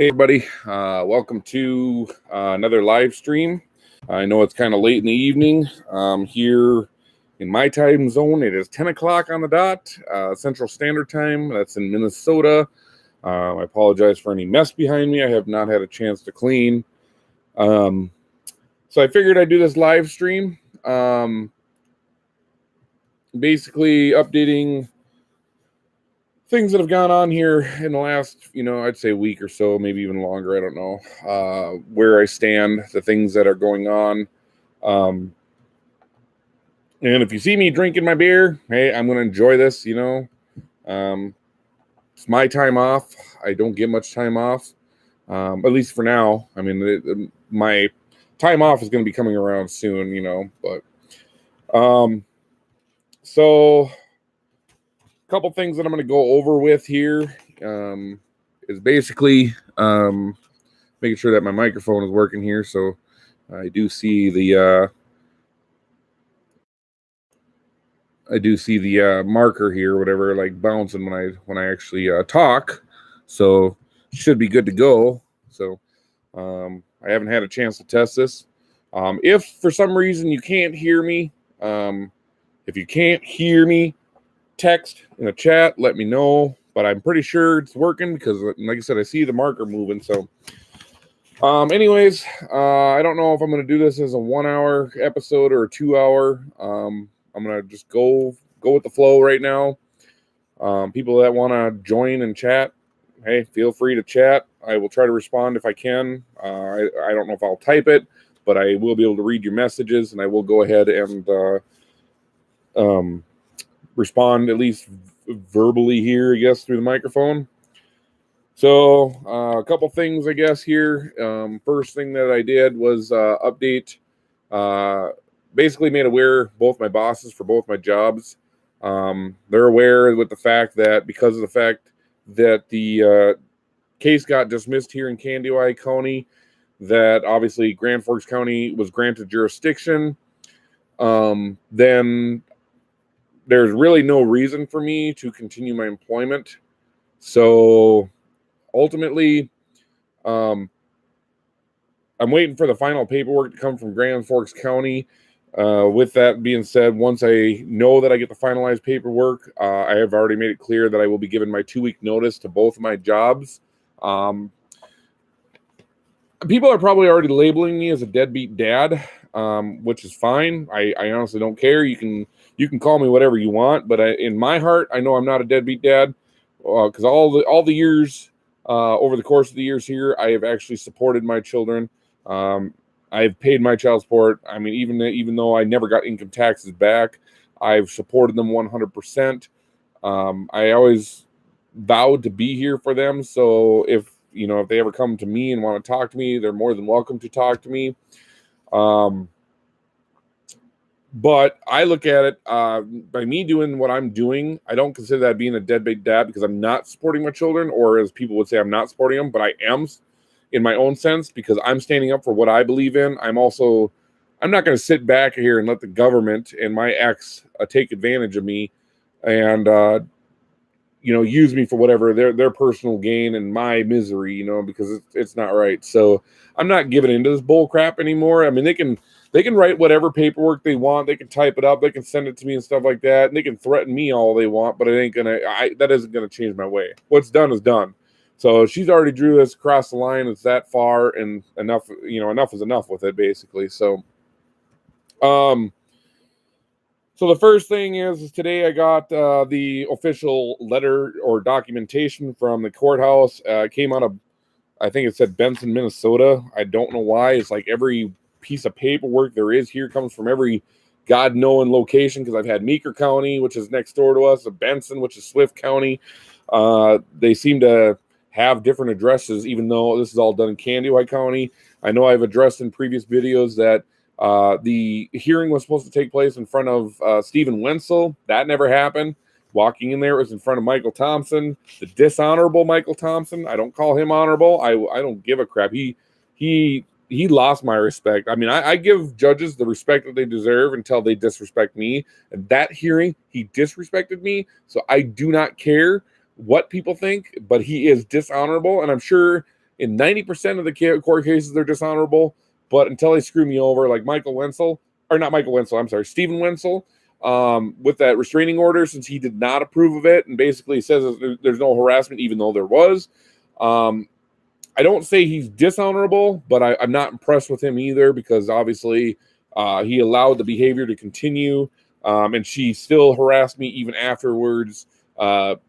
Hey everybody, welcome to another live stream. I know it's kind of late in the evening here in my time zone. It is 10 o'clock on the dot, Central Standard Time. That's in Minnesota. I apologize for any mess behind me. I have not had a chance to clean. So I figured I'd do this live stream, basically updating things that have gone on here in the last, I'd say week or so, maybe even longer. I don't know where I stand, the things that are going on. And if you see me drinking my beer, hey, I'm going to enjoy this, it's my time off. I don't get much time off, at least for now. I mean, my time off is going to be coming around soon, but so couple things that I'm going to go over with here is basically making sure that my microphone is working here. So I do see the marker here, whatever, like bouncing when I actually talk. So should be good to go. So I haven't had a chance to test this. If for some reason you can't hear me, text in the chat, let me know, but I'm pretty sure it's working because, like I said, I see the marker moving. So anyways, I don't know if I'm going to do this as a 1 hour episode or a 2 hour. I'm going to just go with the flow right now. People that want to join and chat, hey, feel free to chat. I will try to respond if I can. I don't know if I'll type it, but I will be able to read your messages, and I will go ahead and respond at least verbally here, I guess, through the microphone. So a couple things, I guess, here. First thing that I did was update, basically made aware both my bosses for both my jobs. They're aware with the fact that because of the fact that the case got dismissed here in Candioi County, that obviously Grand Forks County was granted jurisdiction. Then there's really no reason for me to continue my employment. So ultimately, I'm waiting for the final paperwork to come from Grand Forks County. With that being said, once I know that I get the finalized paperwork, I have already made it clear that I will be given my 2-week notice to both of my jobs. People are probably already labeling me as a deadbeat dad, which is fine. I honestly don't care. You can call me whatever you want, but in my heart, I know I'm not a deadbeat dad because all the years over the course of the years here, I have actually supported my children. I've paid my child support. I mean, even though I never got income taxes back, I've supported them 100%. I always vowed to be here for them. So if they ever come to me and want to talk to me, they're more than welcome to talk to me. But I look at it by me doing what I'm doing. I don't consider that being a deadbeat dad because I'm not supporting my children, or as people would say, I'm not supporting them, but I am in my own sense because I'm standing up for what I believe in. I'm not going to sit back here and let the government and my ex take advantage of me and use me for whatever their personal gain and my misery, because it's not right. So I'm not giving into this bull crap anymore. I mean, they can write whatever paperwork they want. They can type it up. They can send it to me and stuff like that. And they can threaten me all they want, but that isn't going to change my way. What's done is done. So she's already drew this across the line. It's that far, and enough is enough with it, basically. So, so the first thing is today I got the official letter or documentation from the courthouse. It came out of, I think it said Benson, Minnesota. I don't know why. It's like every piece of paperwork there is here comes from every God-known location, because I've had Meeker County, which is next door to us, Benson, which is Swift County. They seem to have different addresses, even though this is all done in Candioi County. I know I've addressed in previous videos that the hearing was supposed to take place in front of Stephen Wenzel. That never happened. Walking in there, it was in front of Michael Thompson, the dishonorable Michael Thompson. I don't call him honorable. I don't give a crap. He lost my respect. I mean, I give judges the respect that they deserve until they disrespect me. And that hearing, he disrespected me. So I do not care what people think, but he is dishonorable. And I'm sure In 90% of the court cases, they're dishonorable. But until they screw me over, like Stephen Wenzel, with that restraining order, since he did not approve of it and basically says there's no harassment, even though there was. I don't say he's dishonorable, but I'm not impressed with him either, because obviously he allowed the behavior to continue, and she still harassed me even afterwards,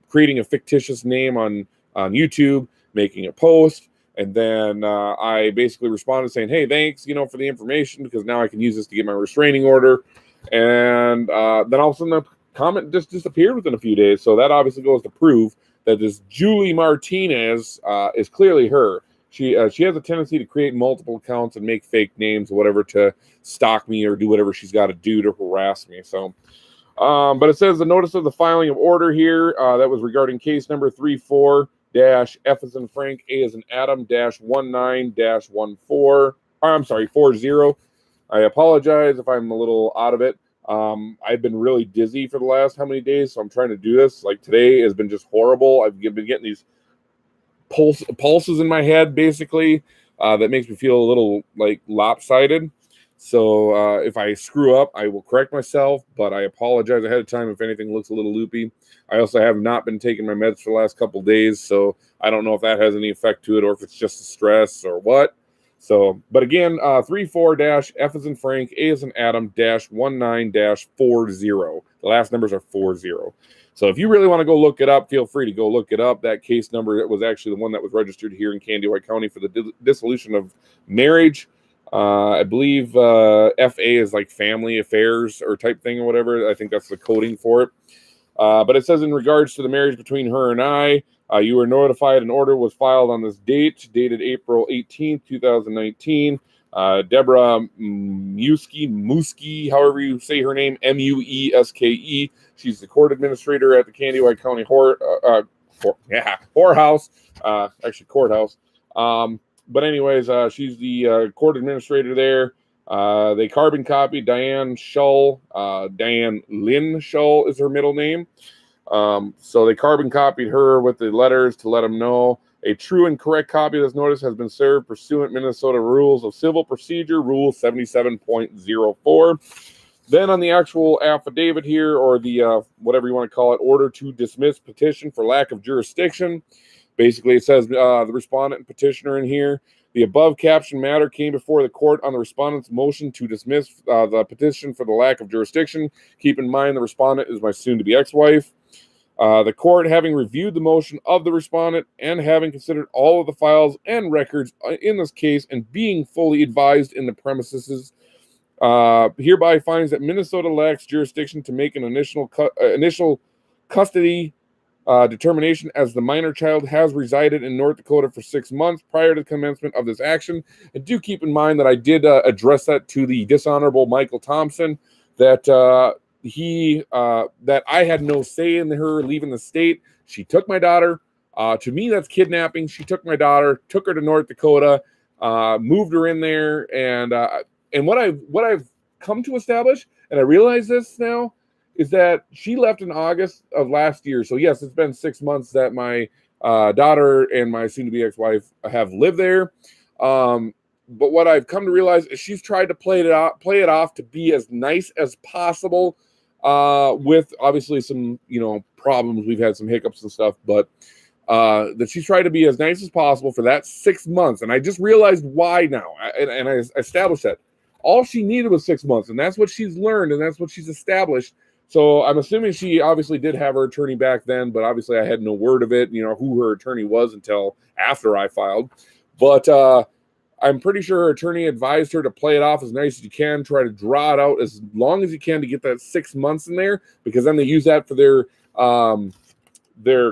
creating a fictitious name on YouTube, making a post. And then I basically responded saying, hey, thanks, for the information, because now I can use this to get my restraining order. And then all of a sudden the comment just disappeared within a few days. So that obviously goes to prove that this Julie Martinez is clearly her. She has a tendency to create multiple accounts and make fake names or whatever to stalk me or do whatever she's got to do to harass me. So, but it says the notice of the filing of order here that was regarding case number 34-F as in Frank, A as in Adam -19-14. I'm sorry, 40. I apologize if I'm a little out of it. I've been really dizzy for the last how many days, so I'm trying to do this. Like today has been just horrible. I've been getting these pulses in my head, basically, that makes me feel a little like lopsided. So if I screw up, I will correct myself, but I apologize ahead of time if anything looks a little loopy. I also have not been taking my meds for the last couple of days, so I don't know if that has any effect to it or if it's just the stress or what. So, but again, 34-F as in Frank, A as in Adam -19-40. The last numbers are 40. So if you really want to go look it up, feel free to go look it up. That case number was actually the one that was registered here in Candiway County for the dissolution of marriage. I believe FA is like family affairs or type thing or whatever. I think that's the coding for it. But it says in regards to the marriage between her and I, you were notified an order was filed on this date, dated April 18th, 2019. Deborah Muski, however you say her name, Mueske. She's the court administrator at the Candiway County whorehouse, actually courthouse. But anyways, she's the court administrator there. They carbon copied Diane Shull. Diane Lynn Shull is her middle name. So they carbon copied her with the letters to let them know a true and correct copy of this notice has been served pursuant Minnesota Rules of Civil Procedure, Rule 77.04. Then on the actual affidavit here, or the whatever you want to call it, order to dismiss petition for lack of jurisdiction. Basically, it says the respondent and petitioner in here. The above captioned matter came before the court on the respondent's motion to dismiss the petition for the lack of jurisdiction. Keep in mind the respondent is my soon-to-be ex-wife. The court, having reviewed the motion of the respondent and having considered all of the files and records in this case and being fully advised in the premises, hereby finds that Minnesota lacks jurisdiction to make an initial custody determination, as the minor child has resided in North Dakota for 6 months prior to the commencement of this action. And do keep in mind that I did address that to the dishonorable Michael Thompson, that that I had no say in her leaving the state. She took my daughter. To me, that's kidnapping. She took my daughter, took her to North Dakota, moved her in there, and what I've come to establish, and I realize this now, is that she left in August of last year. So yes, it's been 6 months that my daughter and my soon-to-be ex-wife have lived there. But what I've come to realize is she's tried to play it off to be as nice as possible, with obviously some problems. We've had some hiccups and stuff, but that she's tried to be as nice as possible for that 6 months. And I just realized why now, and I established that all she needed was 6 months, and that's what she's learned, and that's what she's established. So I'm assuming she obviously did have her attorney back then, but obviously I had no word of it, who her attorney was until after I filed. But I'm pretty sure her attorney advised her to play it off as nice as you can, try to draw it out as long as you can to get that 6 months in there, because then they use that for their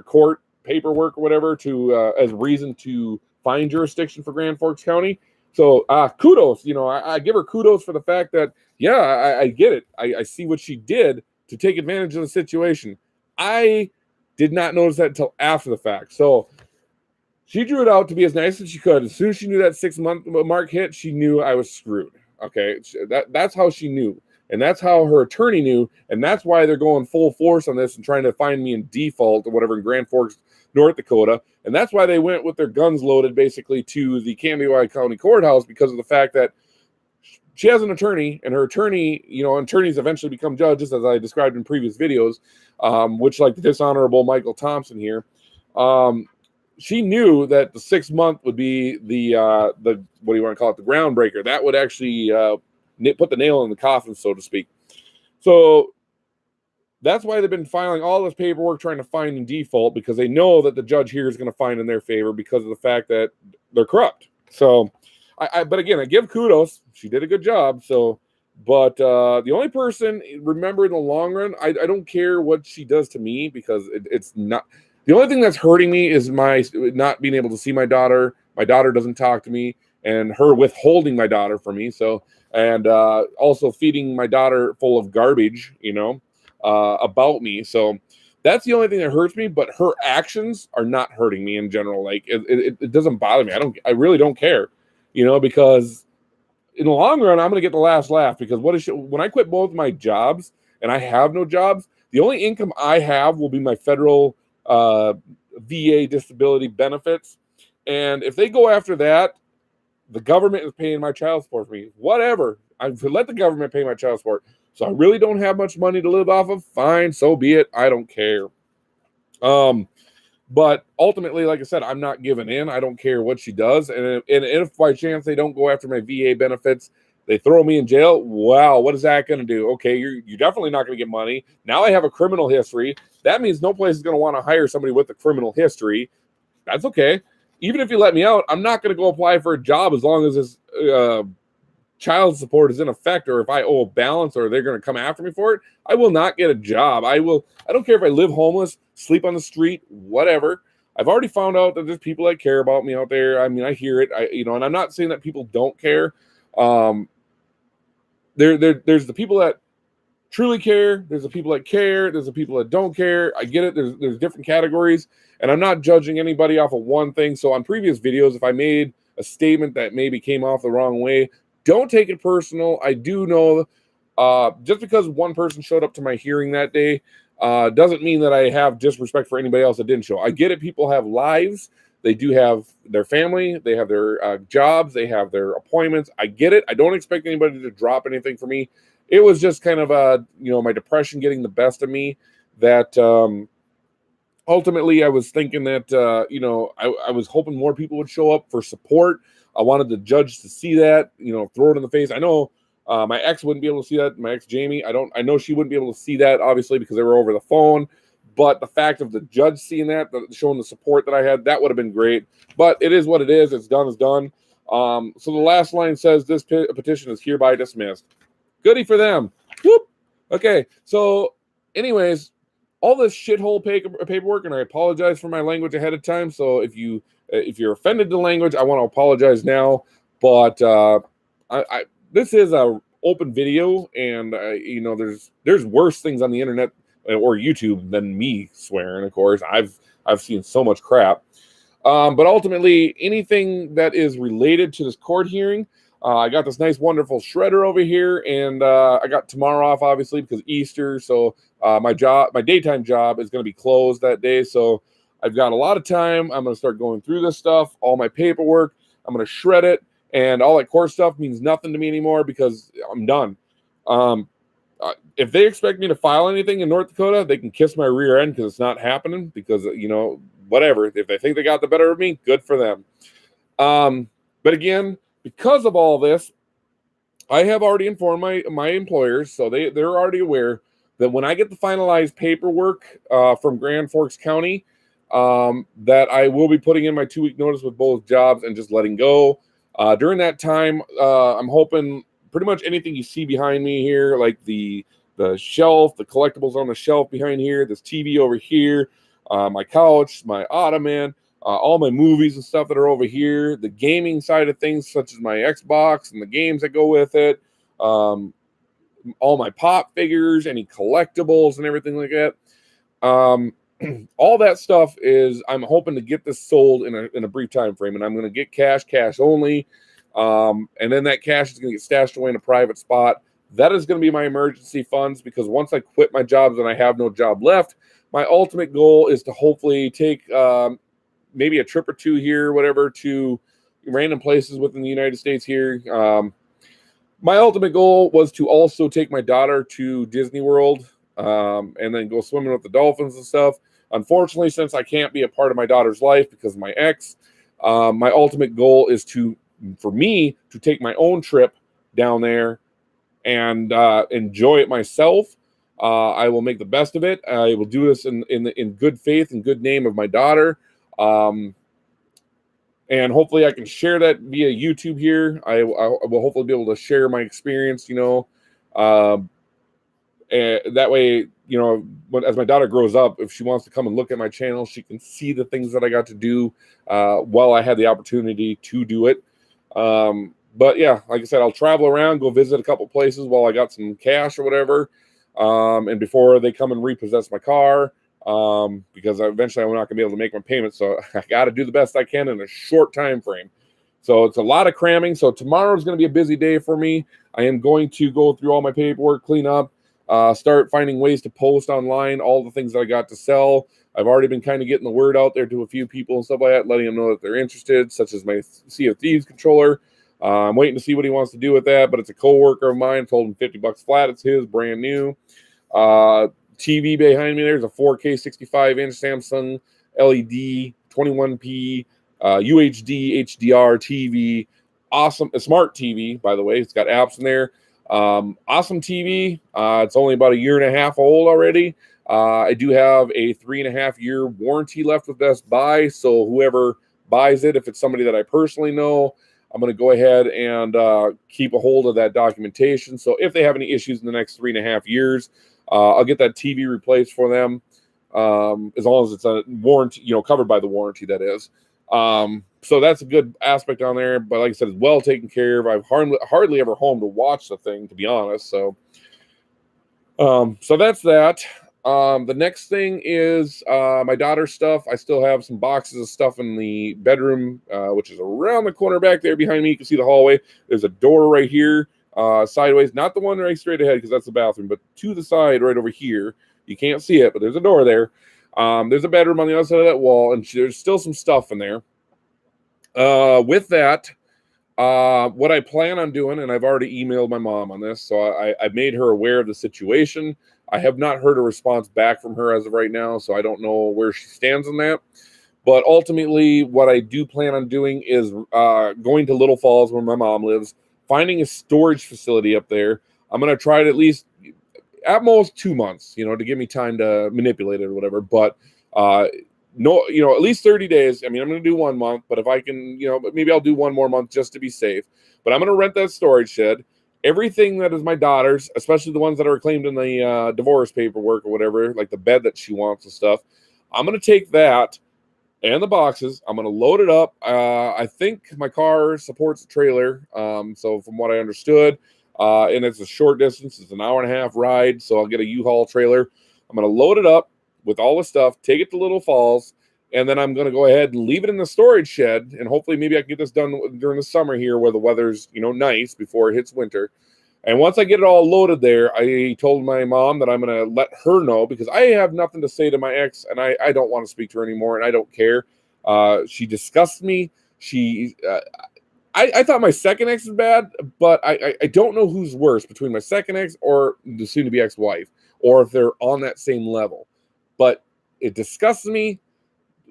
court paperwork or whatever to as reason to find jurisdiction for Grand Forks County. So kudos, I give her kudos for the fact that, yeah, I get it. I see what she did to take advantage of the situation. I did not notice that until after the fact. So she drew it out to be as nice as she could. As soon as she knew that 6 month mark hit, she knew I was screwed. Okay, that's how she knew. And that's how her attorney knew. And that's why they're going full force on this and trying to find me in default or whatever in Grand Forks, North Dakota. And that's why they went with their guns loaded basically to the Canby County Courthouse, because of the fact that she has an attorney, and her attorney, attorneys eventually become judges, as I described in previous videos, which, like the dishonorable Michael Thompson here, she knew that the 6 month would be the what do you want to call it, the groundbreaker. That would actually put the nail in the coffin, so to speak. So that's why they've been filing all this paperwork trying to find in default, because they know that the judge here is going to find in their favor because of the fact that they're corrupt. So, but again, I give kudos. She did a good job. So, but the only person, remember, in the long run, I don't care what she does to me, because it's not. The only thing that's hurting me is my not being able to see my daughter. My daughter doesn't talk to me, and her withholding my daughter from me. So, and also feeding my daughter full of garbage, about me. So that's the only thing that hurts me, but her actions are not hurting me in general. Like it doesn't bother me. I really don't care, because in the long run, I'm going to get the last laugh, because when I quit both my jobs and I have no jobs, the only income I have will be my federal VA disability benefits. And if they go after that, the government is paying my child support for me. Whatever. I let the government pay my child support. So I really don't have much money to live off of. Fine, so be it. I don't care. But ultimately, like I said, I'm not giving in. I don't care what she does. And if by chance they don't go after my VA benefits, they throw me in jail. Wow, what is that going to do? Okay, you're definitely not going to get money. Now I have a criminal history. That means no place is going to want to hire somebody with a criminal history. That's okay. Even if you let me out, I'm not going to go apply for a job as long as this child support is in effect, or if I owe a balance, or they're going to come after me for it. I will not get a job. I don't care if I live homeless, sleep on the street, whatever. I've already found out that there's people that care about me out there. I mean, I hear it, and I'm not saying that people don't care. There's the people that truly care. There's the people that care. There's the people that don't care. I get it. There's different categories, and I'm not judging anybody off of one thing. So on previous videos, if I made a statement that maybe came off the wrong way, don't take it personal. I do know just because one person showed up to my hearing that day doesn't mean that I have disrespect for anybody else that didn't show. I get it. People have lives. They do have their family. They have their jobs. They have their appointments. I get it. I don't expect anybody to drop anything for me. It was just kind of my depression getting the best of me, that ultimately I was thinking that, I was hoping more people would show up for support. I wanted the judge to see that, throw it in the face. I know my ex wouldn't be able to see that. My ex, Jamie, I know she wouldn't be able to see that, obviously, because they were over the phone. But the fact of the judge seeing that, showing the support that I had, that would have been great. But it is what it is. It's done is done. So the last line says, this petition is hereby dismissed. Goody for them. Whoop. Okay. So anyways, all this shithole paperwork, and I apologize for my language ahead of time. So if you're offended to language, I want to apologize now. But this is a open video, and there's worse things on the internet or YouTube than me swearing. Of course, I've seen so much crap. But ultimately, anything that is related to this court hearing, I got this nice, wonderful shredder over here, and I got tomorrow off, obviously, because Easter. So my daytime job is going to be closed that day. So I've got a lot of time. I'm going to start going through this stuff, all my paperwork. I'm going to shred it, and all that court stuff means nothing to me anymore because I'm done. If they expect me to file anything in North Dakota, they can kiss my rear end because it's not happening. Because whatever. If they think they got the better of me, good for them. But again, because of all this, I have already informed my employers, so they're already aware that when I get the finalized paperwork from Grand Forks County, that I will be putting in my 2-week notice with both jobs and just letting go. During that time, I'm hoping pretty much anything you see behind me here, like the shelf, the collectibles on the shelf behind here, this TV over here, my couch, my ottoman, all my movies and stuff that are over here, the gaming side of things, such as my Xbox and the games that go with it, all my pop figures, any collectibles and everything like that. All that stuff is, I'm hoping to get this sold in a brief time frame, and I'm going to get cash only. And then that cash is going to get stashed away in a private spot. That is going to be my emergency funds, because once I quit my jobs and I have no job left, my ultimate goal is to hopefully take maybe a trip or two here, whatever, to random places within the United States here. My ultimate goal was to also take my daughter to Disney World, and then go swimming with the dolphins and stuff. Unfortunately, since I can't be a part of my daughter's life because of my ex, my ultimate goal is for me to take my own trip down there and enjoy it myself. I will make the best of it. I will do this in good faith and good name of my daughter. And hopefully I can share that via YouTube here. I will hopefully be able to share my experience, and that way, as my daughter grows up, if she wants to come and look at my channel, she can see the things that I got to do while I had the opportunity to do it. But yeah, like I said, I'll travel around, go visit a couple places while I got some cash or whatever. And before they come and repossess my car, because eventually I'm not going to be able to make my payments. So I got to do the best I can in a short time frame. So it's a lot of cramming. So tomorrow is going to be a busy day for me. I am going to go through all my paperwork, clean up, start finding ways to post online all the things that I got to sell. I've already been kind of getting the word out there to a few people and stuff like that, letting them know that they're interested, such as my Sea of Thieves controller. I'm waiting to see what he wants to do with that, but it's a coworker of mine. Told him $50 flat. It's his, brand new. TV behind me, there's a 4K 65-inch Samsung LED 21p UHD HDR TV. Awesome, a smart TV, by the way. It's got apps in there. Awesome TV. It's only about a year and a half old already. I do have a 3.5-year warranty left with Best Buy, so whoever buys it, if it's somebody that I personally know, I'm going to go ahead and keep a hold of that documentation. So if they have any issues in the next 3.5 years, I'll get that TV replaced for them, as long as it's a warranty, covered by the warranty, that is. So that's a good aspect on there. But like I said, it's well taken care of. I've hardly ever home to watch the thing, to be honest. So that's that. The next thing is my daughter's stuff. I still have some boxes of stuff in the bedroom, which is around the corner back there behind me. You can see the hallway. There's a door right here, sideways, not the one right straight ahead because that's the bathroom, but to the side right over here. You can't see it, but there's a door there. There's a bedroom on the other side of that wall, and there's still some stuff in there. With that, what I plan on doing, and I've already emailed my mom on this, so I've made her aware of the situation. I have not heard a response back from her as of right now, so I don't know where she stands on that. But ultimately, what I do plan on doing is going to Little Falls, where my mom lives, finding a storage facility up there. I'm going to try it at most 2 months, to give me time to manipulate it or whatever. But no, at least 30 days. I mean, I'm going to do 1 month, but if I can, maybe I'll do one more month just to be safe. But I'm going to rent that storage shed. Everything that is my daughter's, especially the ones that are claimed in the divorce paperwork or whatever, like the bed that she wants and stuff, I'm going to take that and the boxes. I'm going to load it up. I think my car supports a trailer. So from what I understood, and it's a short distance, it's an 1.5-hour ride. So I'll get a U-Haul trailer. I'm going to load it up with all the stuff, take it to Little Falls, and then I'm going to go ahead and leave it in the storage shed. And hopefully maybe I can get this done during the summer here where the weather's, nice before it hits winter. And once I get it all loaded there, I told my mom that I'm going to let her know, because I have nothing to say to my ex, and I don't want to speak to her anymore, and I don't care. She disgusts me. I thought my second ex is bad, but I don't know who's worse between my second ex or the soon-to-be ex-wife, or if they're on that same level. But it disgusts me.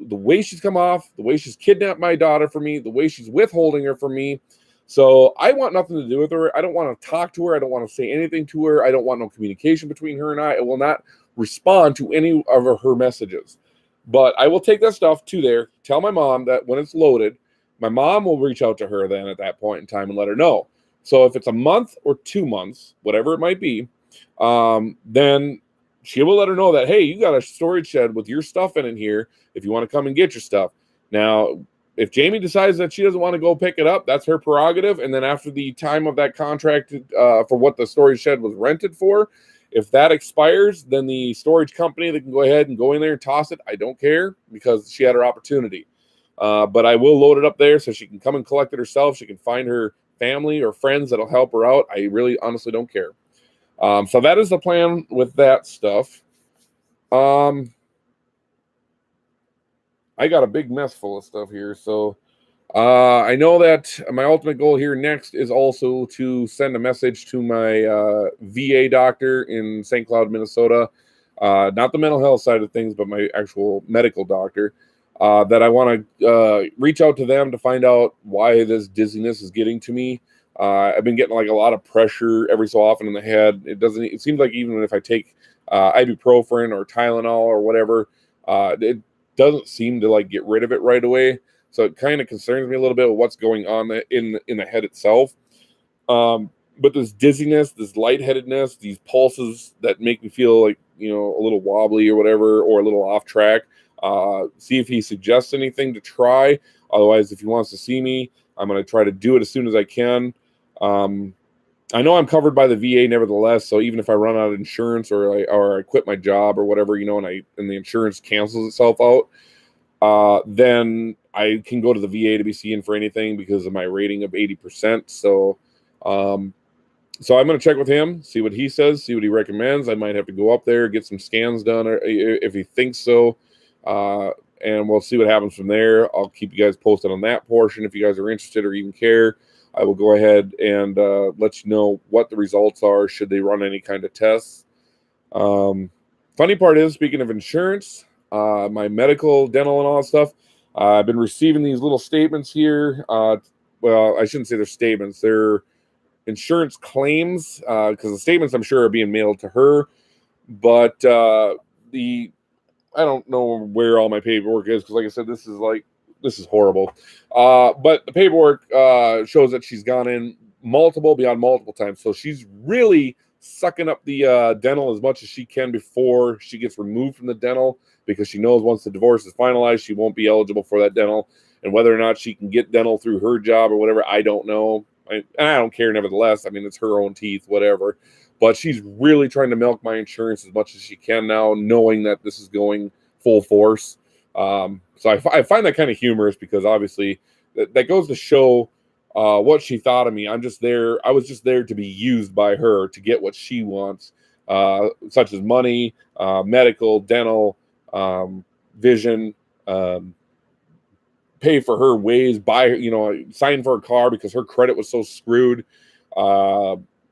The way she's come off, the way she's kidnapped my daughter for me, the way she's withholding her from me. So I want nothing to do with her. I don't want to talk to her. I don't want to say anything to her. I don't want no communication between her and I. I will not respond to any of her messages. But I will take that stuff to there, tell my mom that when it's loaded, my mom will reach out to her then at that point in time and let her know. So if it's a month or 2 months, whatever it might be, then she will let her know that, hey, you got a storage shed with your stuff in here if you want to come and get your stuff. Now, if Jamie decides that she doesn't want to go pick it up, that's her prerogative. And then after the time of that contract for what the storage shed was rented for, if that expires, then the storage company, they can go ahead and go in there and toss it. I don't care, because she had her opportunity. But I will load it up there so she can come and collect it herself. She can find her family or friends that'll help her out. I really honestly don't care. So that is the plan with that stuff. I got a big mess full of stuff here. So I know that my ultimate goal here next is also to send a message to my VA doctor in St. Cloud, Minnesota. Not the mental health side of things, but my actual medical doctor. That I want to reach out to them to find out why this dizziness is getting to me. I've been getting like a lot of pressure every so often in the head. It seems like even if I take ibuprofen or Tylenol or whatever, it doesn't seem to like get rid of it right away. So it kind of concerns me a little bit of what's going on in the head itself. But this dizziness, this lightheadedness, these pulses that make me feel like, a little wobbly or whatever, or a little off track. See if he suggests anything to try. Otherwise, if he wants to see me, I'm going to try to do it as soon as I can. I know I'm covered by the VA nevertheless, so even if I run out of insurance or I quit my job or whatever, and the insurance cancels itself out, then I can go to the VA to be seen for anything because of my rating of 80%. So I'm going to check with him, see what he says, see what he recommends. I might have to go up there, get some scans done, or if he thinks so, and we'll see what happens from there. I'll keep you guys posted on that portion. If you guys are interested or even care, I will go ahead and let you know what the results are, should they run any kind of tests. Funny part is, speaking of insurance, my medical, dental, and all that stuff, I've been receiving these little statements here. Well, I shouldn't say they're statements. They're insurance claims, because the statements I'm sure are being mailed to her. But I don't know where all my paperwork is, because like I said, this is horrible. But the paperwork shows that she's gone in beyond multiple times. So she's really sucking up the dental as much as she can before she gets removed from the dental, because she knows once the divorce is finalized, she won't be eligible for that dental. And whether or not she can get dental through her job or whatever, I don't know. And I don't care nevertheless. I mean, it's her own teeth, whatever. But she's really trying to milk my insurance as much as she can now, knowing that this is going full force. So I find that kind of humorous, because obviously that goes to show what she thought of me. I was just there to be used by her to get what she wants, such as money, medical, dental, vision, pay for her ways, sign for a car because her credit was so screwed,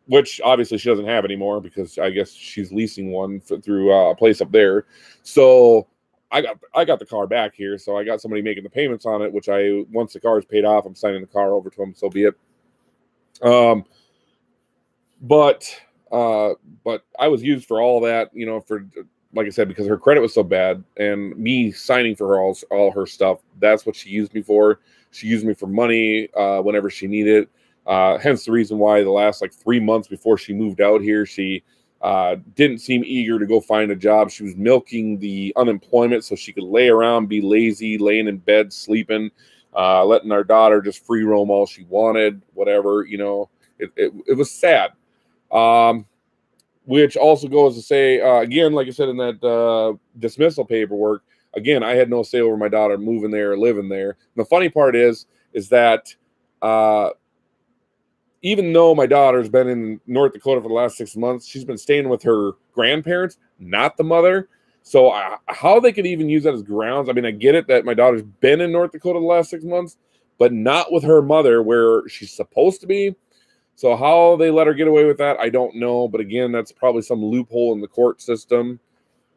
which obviously she doesn't have anymore, because I guess she's leasing one through a place up there. So I got the car back here, so I got somebody making the payments on it, which once the car is paid off, I'm signing the car over to them, so be it. But I was used for all that, for, like I said, because her credit was so bad, and me signing for her all her stuff. That's what she used me for. She used me for money whenever she needed. Hence the reason why the last 3 months before she moved out here, she didn't seem eager to go find a job. She was milking the unemployment so she could lay around, be lazy, laying in bed, sleeping, letting our daughter just free roam all she wanted, whatever. It was sad. Which also goes to say, again, like I said in that dismissal paperwork, again, I had no say over my daughter moving there or living there. And the funny part is that even though my daughter's been in North Dakota for the last 6 months, she's been staying with her grandparents, not the mother. So how they could even use that as grounds? I mean, I get it that my daughter's been in North Dakota the last 6 months, but not with her mother where she's supposed to be. So how they let her get away with that, I don't know. But again, that's probably some loophole in the court system.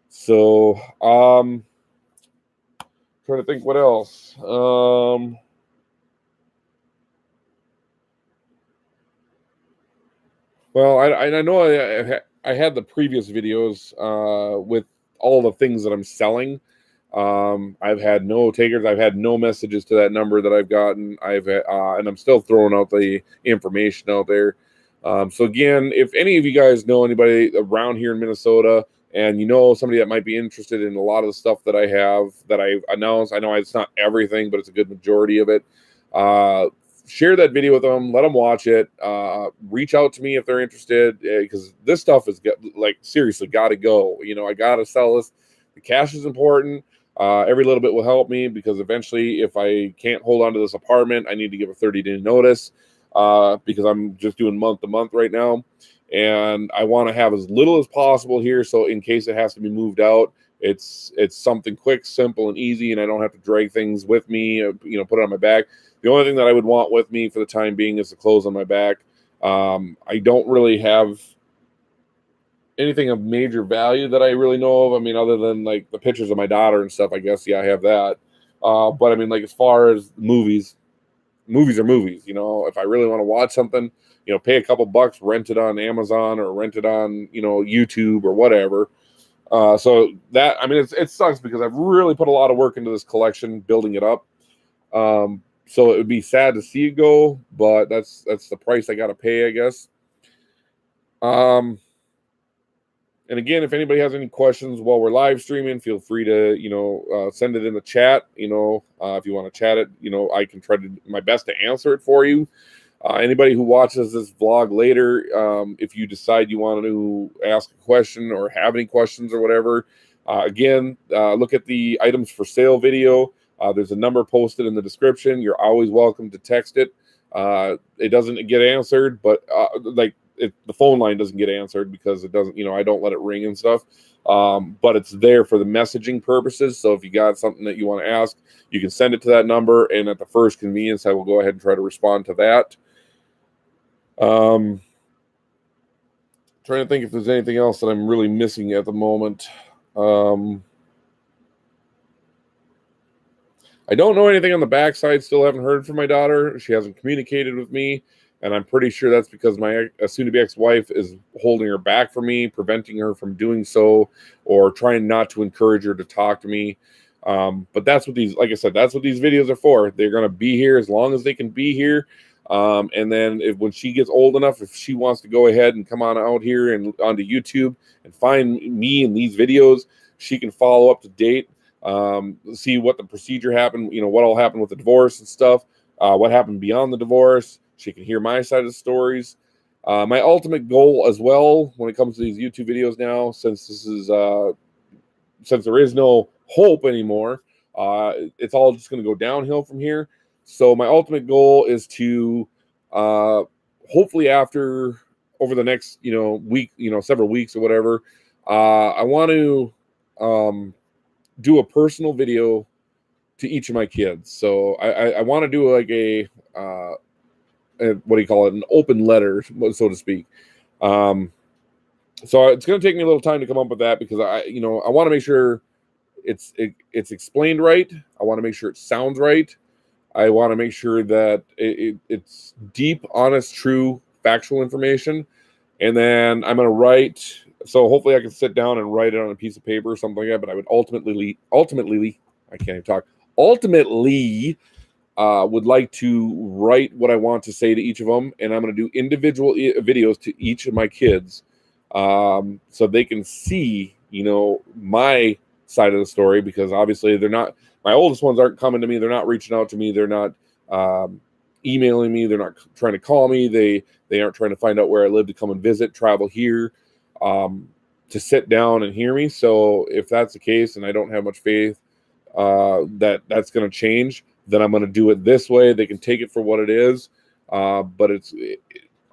So trying to think what else. Well, I know I had the previous videos with all the things that I'm selling. I've had no takers. I've had no messages to that number that I've gotten. And I'm still throwing out the information out there. So again, if any of you guys know anybody around here in Minnesota, and somebody that might be interested in a lot of the stuff that I have that I've announced, I know it's not everything, but it's a good majority of it. Share that video with them. Let them watch it. Reach out to me if they're interested, because this stuff is seriously got to go. I got to sell this. The cash is important. Every little bit will help me, because eventually, if I can't hold on to this apartment, I need to give a 30-day notice, because I'm just doing month to month right now. and I want to have as little as possible here. So in case it has to be moved out, it's something quick, simple, and easy, and I don't have to drag things with me, put it on my back. The only thing that I would want with me for the time being is the clothes on my back. I don't really have anything of major value that I really know of. I mean, other than like the pictures of my daughter and stuff, I guess, yeah, I have that. But I mean, like as far as movies are movies. If I really want to watch something, pay a couple bucks, rent it on Amazon or rent it on, YouTube or whatever. So that, I mean, it sucks because I've really put a lot of work into this collection, building it up. So it would be sad to see it go, but that's the price I got to pay, I guess. And again, if anybody has any questions while we're live streaming, feel free to, send it in the chat. If you want to chat it, I can try to my best to answer it for you. Anybody who watches this vlog later, if you decide you want to ask a question or have any questions or whatever, again, look at the items for sale video. There's a number posted in the description. You're always welcome to text it. It doesn't get answered, but the phone line doesn't get answered because it doesn't, I don't let it ring and stuff. But it's there for the messaging purposes. So if you got something that you want to ask, you can send it to that number. And at the first convenience, I will go ahead and try to respond to that. Trying to think if there's anything else that I'm really missing at the moment. I don't know anything on the backside. Still haven't heard from my daughter. She hasn't communicated with me. And I'm pretty sure that's because my soon-to-be ex-wife is holding her back from me, preventing her from doing so, or trying not to encourage her to talk to me. But that's what like I said, that's what these videos are for. They're going to be here as long as they can be here. And then when she gets old enough, if she wants to go ahead and come on out here and onto YouTube and find me in these videos, she can follow up to date, see what the procedure happened, what all happened with the divorce and stuff, what happened beyond the divorce. She can hear my side of the stories. My ultimate goal as well, when it comes to these YouTube videos now, since there is no hope anymore, it's all just going to go downhill from here. So my ultimate goal is to hopefully over the next week, several weeks or whatever, I want to do a personal video to each of my kids. So I want to do like what do you call it? An open letter, so to speak. So it's going to take me a little time to come up with that because I want to make sure it's explained right. I want to make sure it sounds right. I want to make sure that it's deep, honest, true, factual information. And then I'm going to write. So hopefully I can sit down and write it on a piece of paper or something like that. But I would ultimately, I can't even talk. Ultimately, would like to write what I want to say to each of them, and I'm going to do individual videos to each of my kids, so they can see, my side of the story, because obviously they're not, my oldest ones aren't coming to me, they're not reaching out to me, they're not emailing me, they're not trying to call me, they aren't trying to find out where I live to come and visit, travel here, to sit down and hear me. So if that's the case, and I don't have much faith that's going to change, then I'm going to do it this way. They can take it for what it is. But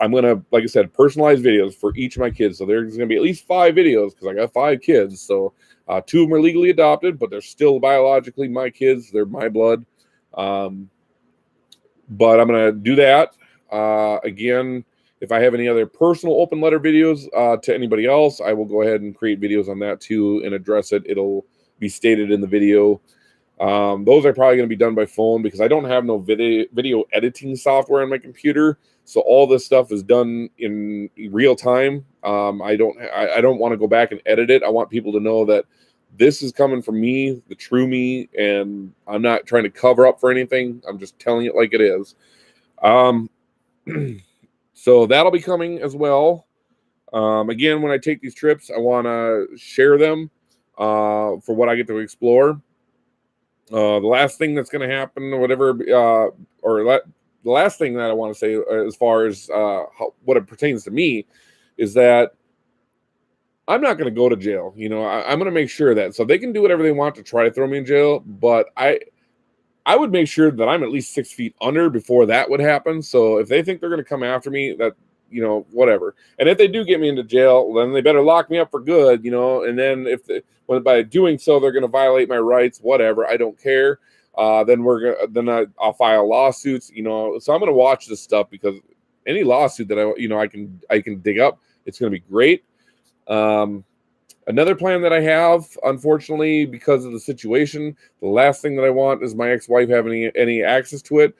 I'm going to, like I said, personalized videos for each of my kids. So there's going to be at least 5 videos because I got 5 kids. So 2 of them are legally adopted, but they're still biologically my kids. They're my blood. But I'm going to do that. Again, if I have any other personal open letter videos to anybody else, I will go ahead and create videos on that too and address it. It'll be stated in the video. Those are probably going to be done by phone because I don't have no video editing software on my computer. So all this stuff is done in real time. I don't want to go back and edit it. I want people to know that this is coming from me, the true me, and I'm not trying to cover up for anything. I'm just telling it like it is. So that'll be coming as well. Again, when I take these trips, I want to share them for what I get to explore. The last thing that's going to happen, or whatever, the last thing that I want to say as far as what it pertains to me is that I'm not going to go to jail. I'm going to make sure that, so they can do whatever they want to try to throw me in jail, but I would make sure that I'm at least 6 feet under before that would happen. So if they think they're going to come after me, whatever. And if they do get me into jail, then they better lock me up for good, and then by doing so, they're going to violate my rights, whatever. I don't care. I'll file lawsuits, so I'm going to watch this stuff, because any lawsuit that I can dig up, it's going to be great. Another plan that I have, unfortunately, because of the situation, the last thing that I want is my ex-wife having any access to it.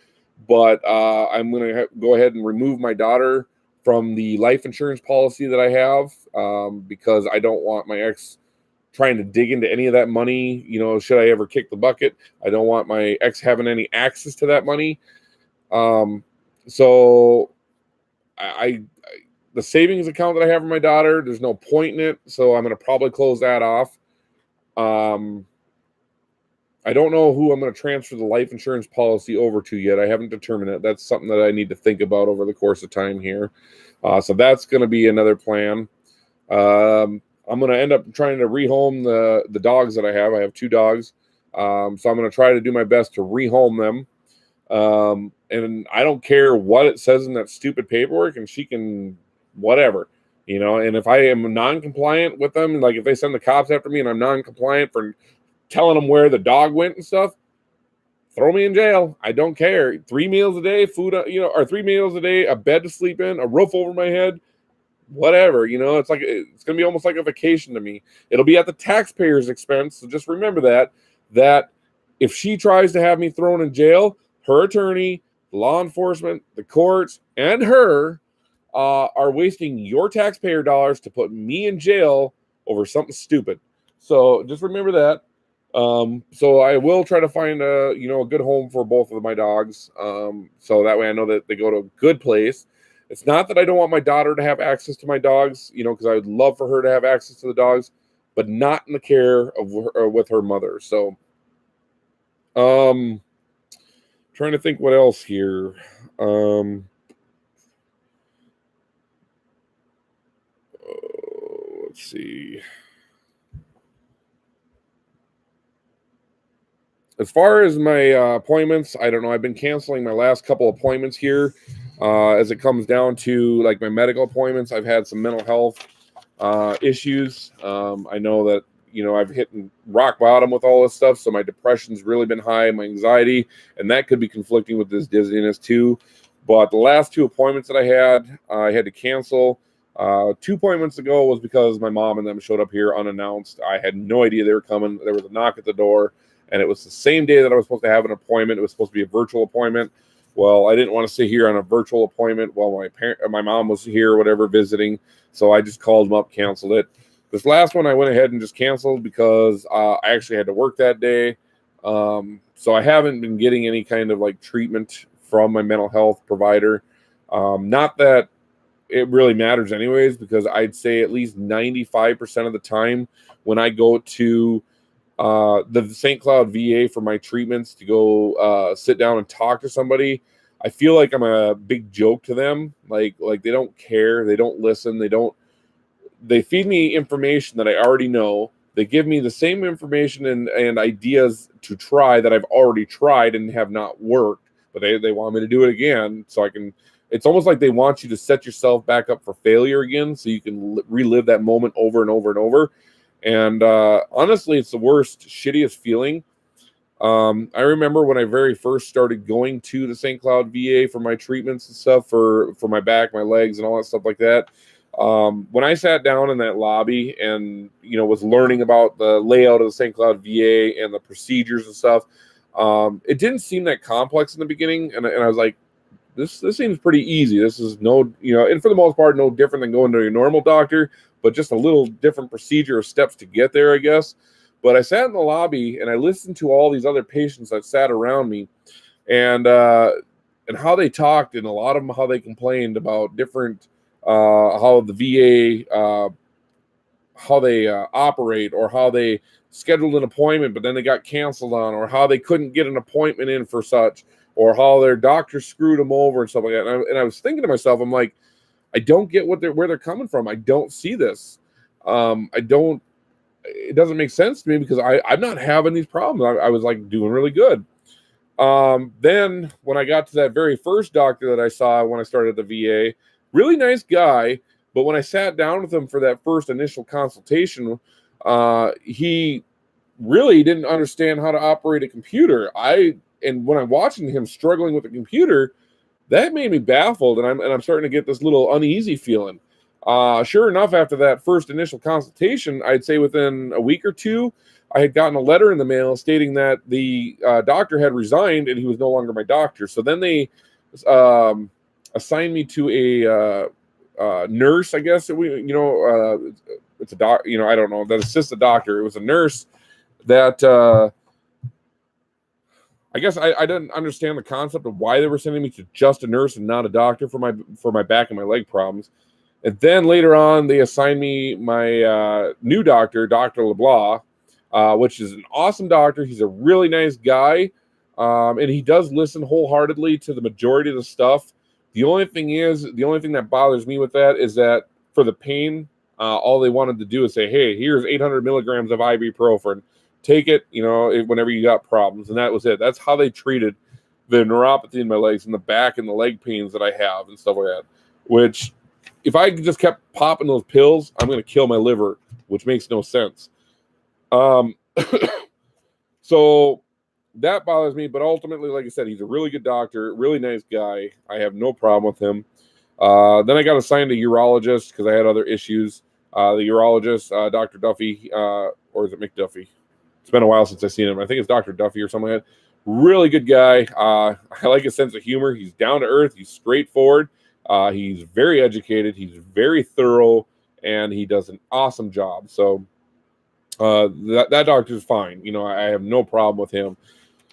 But I'm going to go ahead and remove my daughter from the life insurance policy that I have, because I don't want my ex trying to dig into any of that money. Should I ever kick the bucket, I don't want my ex having any access to that money. So the savings account that I have for my daughter, there's no point in it, so I'm going to probably close that off. I don't know who I'm going to transfer the life insurance policy over to yet. I haven't determined it. That's something that I need to think about over the course of time here. So that's going to be another plan. I'm going to end up trying to rehome the dogs that I have. I have 2 dogs. So I'm going to try to do my best to rehome them. And I don't care what it says in that stupid paperwork, and she can whatever, and if I am non-compliant with them, like if they send the cops after me and I'm non-compliant for telling them where the dog went and stuff, throw me in jail. I don't care. 3 meals a day, food, or 3 meals a day, a bed to sleep in, a roof over my head, whatever, it's like, it's going to be almost like a vacation to me. It'll be at the taxpayer's expense. So just remember that if she tries to have me thrown in jail, her attorney, law enforcement, the courts, and her are wasting your taxpayer dollars to put me in jail over something stupid. So just remember that. So I will try to find a good home for both of my dogs. So that way I know that they go to a good place. It's not that I don't want my daughter to have access to my dogs, because I would love for her to have access to the dogs, but not in the care of her, with her mother. So, trying to think what else here. Let's see. As far as my appointments, I don't know. I've been canceling my last couple appointments here. As it comes down to like my medical appointments, I've had some mental health issues. I know that, I've hit rock bottom with all this stuff. So my depression's really been high, my anxiety, and that could be conflicting with this dizziness too. But the last 2 appointments that I had to cancel. 2 appointments ago was because my mom and them showed up here unannounced. I had no idea they were coming. There was a knock at the door, and it was the same day that I was supposed to have an appointment. It was supposed to be a virtual appointment. Well, I didn't want to sit here on a virtual appointment while my mom was here or whatever visiting, so I just called them up, canceled it. This last one I went ahead and just canceled because I actually had to work that day. So I haven't been getting any kind of like treatment from my mental health provider. Not that it really matters anyways, because I'd say at least 95% of the time when I go to the St. Cloud VA for my treatments to go sit down and talk to somebody, I feel like I'm a big joke to them. Like they don't care, they don't listen, they feed me information that I already know. They give me the same information and ideas to try that I've already tried and have not worked, but they want me to do it again so I can. It's almost like they want you to set yourself back up for failure again so you can relive that moment over and over and over. And honestly, it's the worst, shittiest feeling. I remember when I very first started going to the St. Cloud VA for my treatments and stuff for my back, my legs, and all that stuff like that. When I sat down in that lobby and was learning about the layout of the St. Cloud VA and the procedures and stuff, it didn't seem that complex in the beginning, and I was like, This seems pretty easy. This is and for the most part, no different than going to your normal doctor, but just a little different procedure or steps to get there, I guess. But I sat in the lobby and I listened to all these other patients that sat around me, and how they talked, and a lot of them how they complained about different how the VA how they operate, or how they scheduled an appointment but then they got canceled on, or how they couldn't get an appointment in for such, or how their doctor screwed them over and stuff like that. And I was thinking to myself, I'm like, I don't get where they're coming from. I don't see this. It doesn't make sense to me because I'm not having these problems. I was like doing really good. Then when I got to that very first doctor that I saw when I started at the VA, really nice guy. But when I sat down with him for that first initial consultation, he really didn't understand how to operate a computer. And when I'm watching him struggling with the computer, that made me baffled, and I'm starting to get this little uneasy feeling. Sure enough, after that first initial consultation, I'd say within a week or two, I had gotten a letter in the mail stating that the doctor had resigned and he was no longer my doctor. So then they assigned me to a nurse, I guess. It's a doc. I don't know, that assists the doctor. It was a nurse that. I guess I didn't understand the concept of why they were sending me to just a nurse and not a doctor for my back and my leg problems. And then later on, they assigned me my new doctor, Dr. LeBlanc, which is an awesome doctor. He's a really nice guy, and he does listen wholeheartedly to the majority of the stuff. The only thing that bothers me with that is that for the pain, all they wanted to do is say, hey, here's 800 milligrams of ibuprofen. Take it, whenever you got problems. And that was it. That's how they treated the neuropathy in my legs and the back and the leg pains that I have and stuff like that. Which, if I just kept popping those pills, I'm going to kill my liver, which makes no sense. So that bothers me. But ultimately, like I said, he's a really good doctor, really nice guy. I have no problem with him. Then I got assigned a urologist because I had other issues. The urologist, Dr. Duffy, or is it McDuffie? It's been a while since I've seen him. I think it's Dr. Duffy or something like that. Really good guy. I like his sense of humor. He's down to earth. He's straightforward. He's very educated. He's very thorough, and he does an awesome job. So that doctor's fine. I have no problem with him.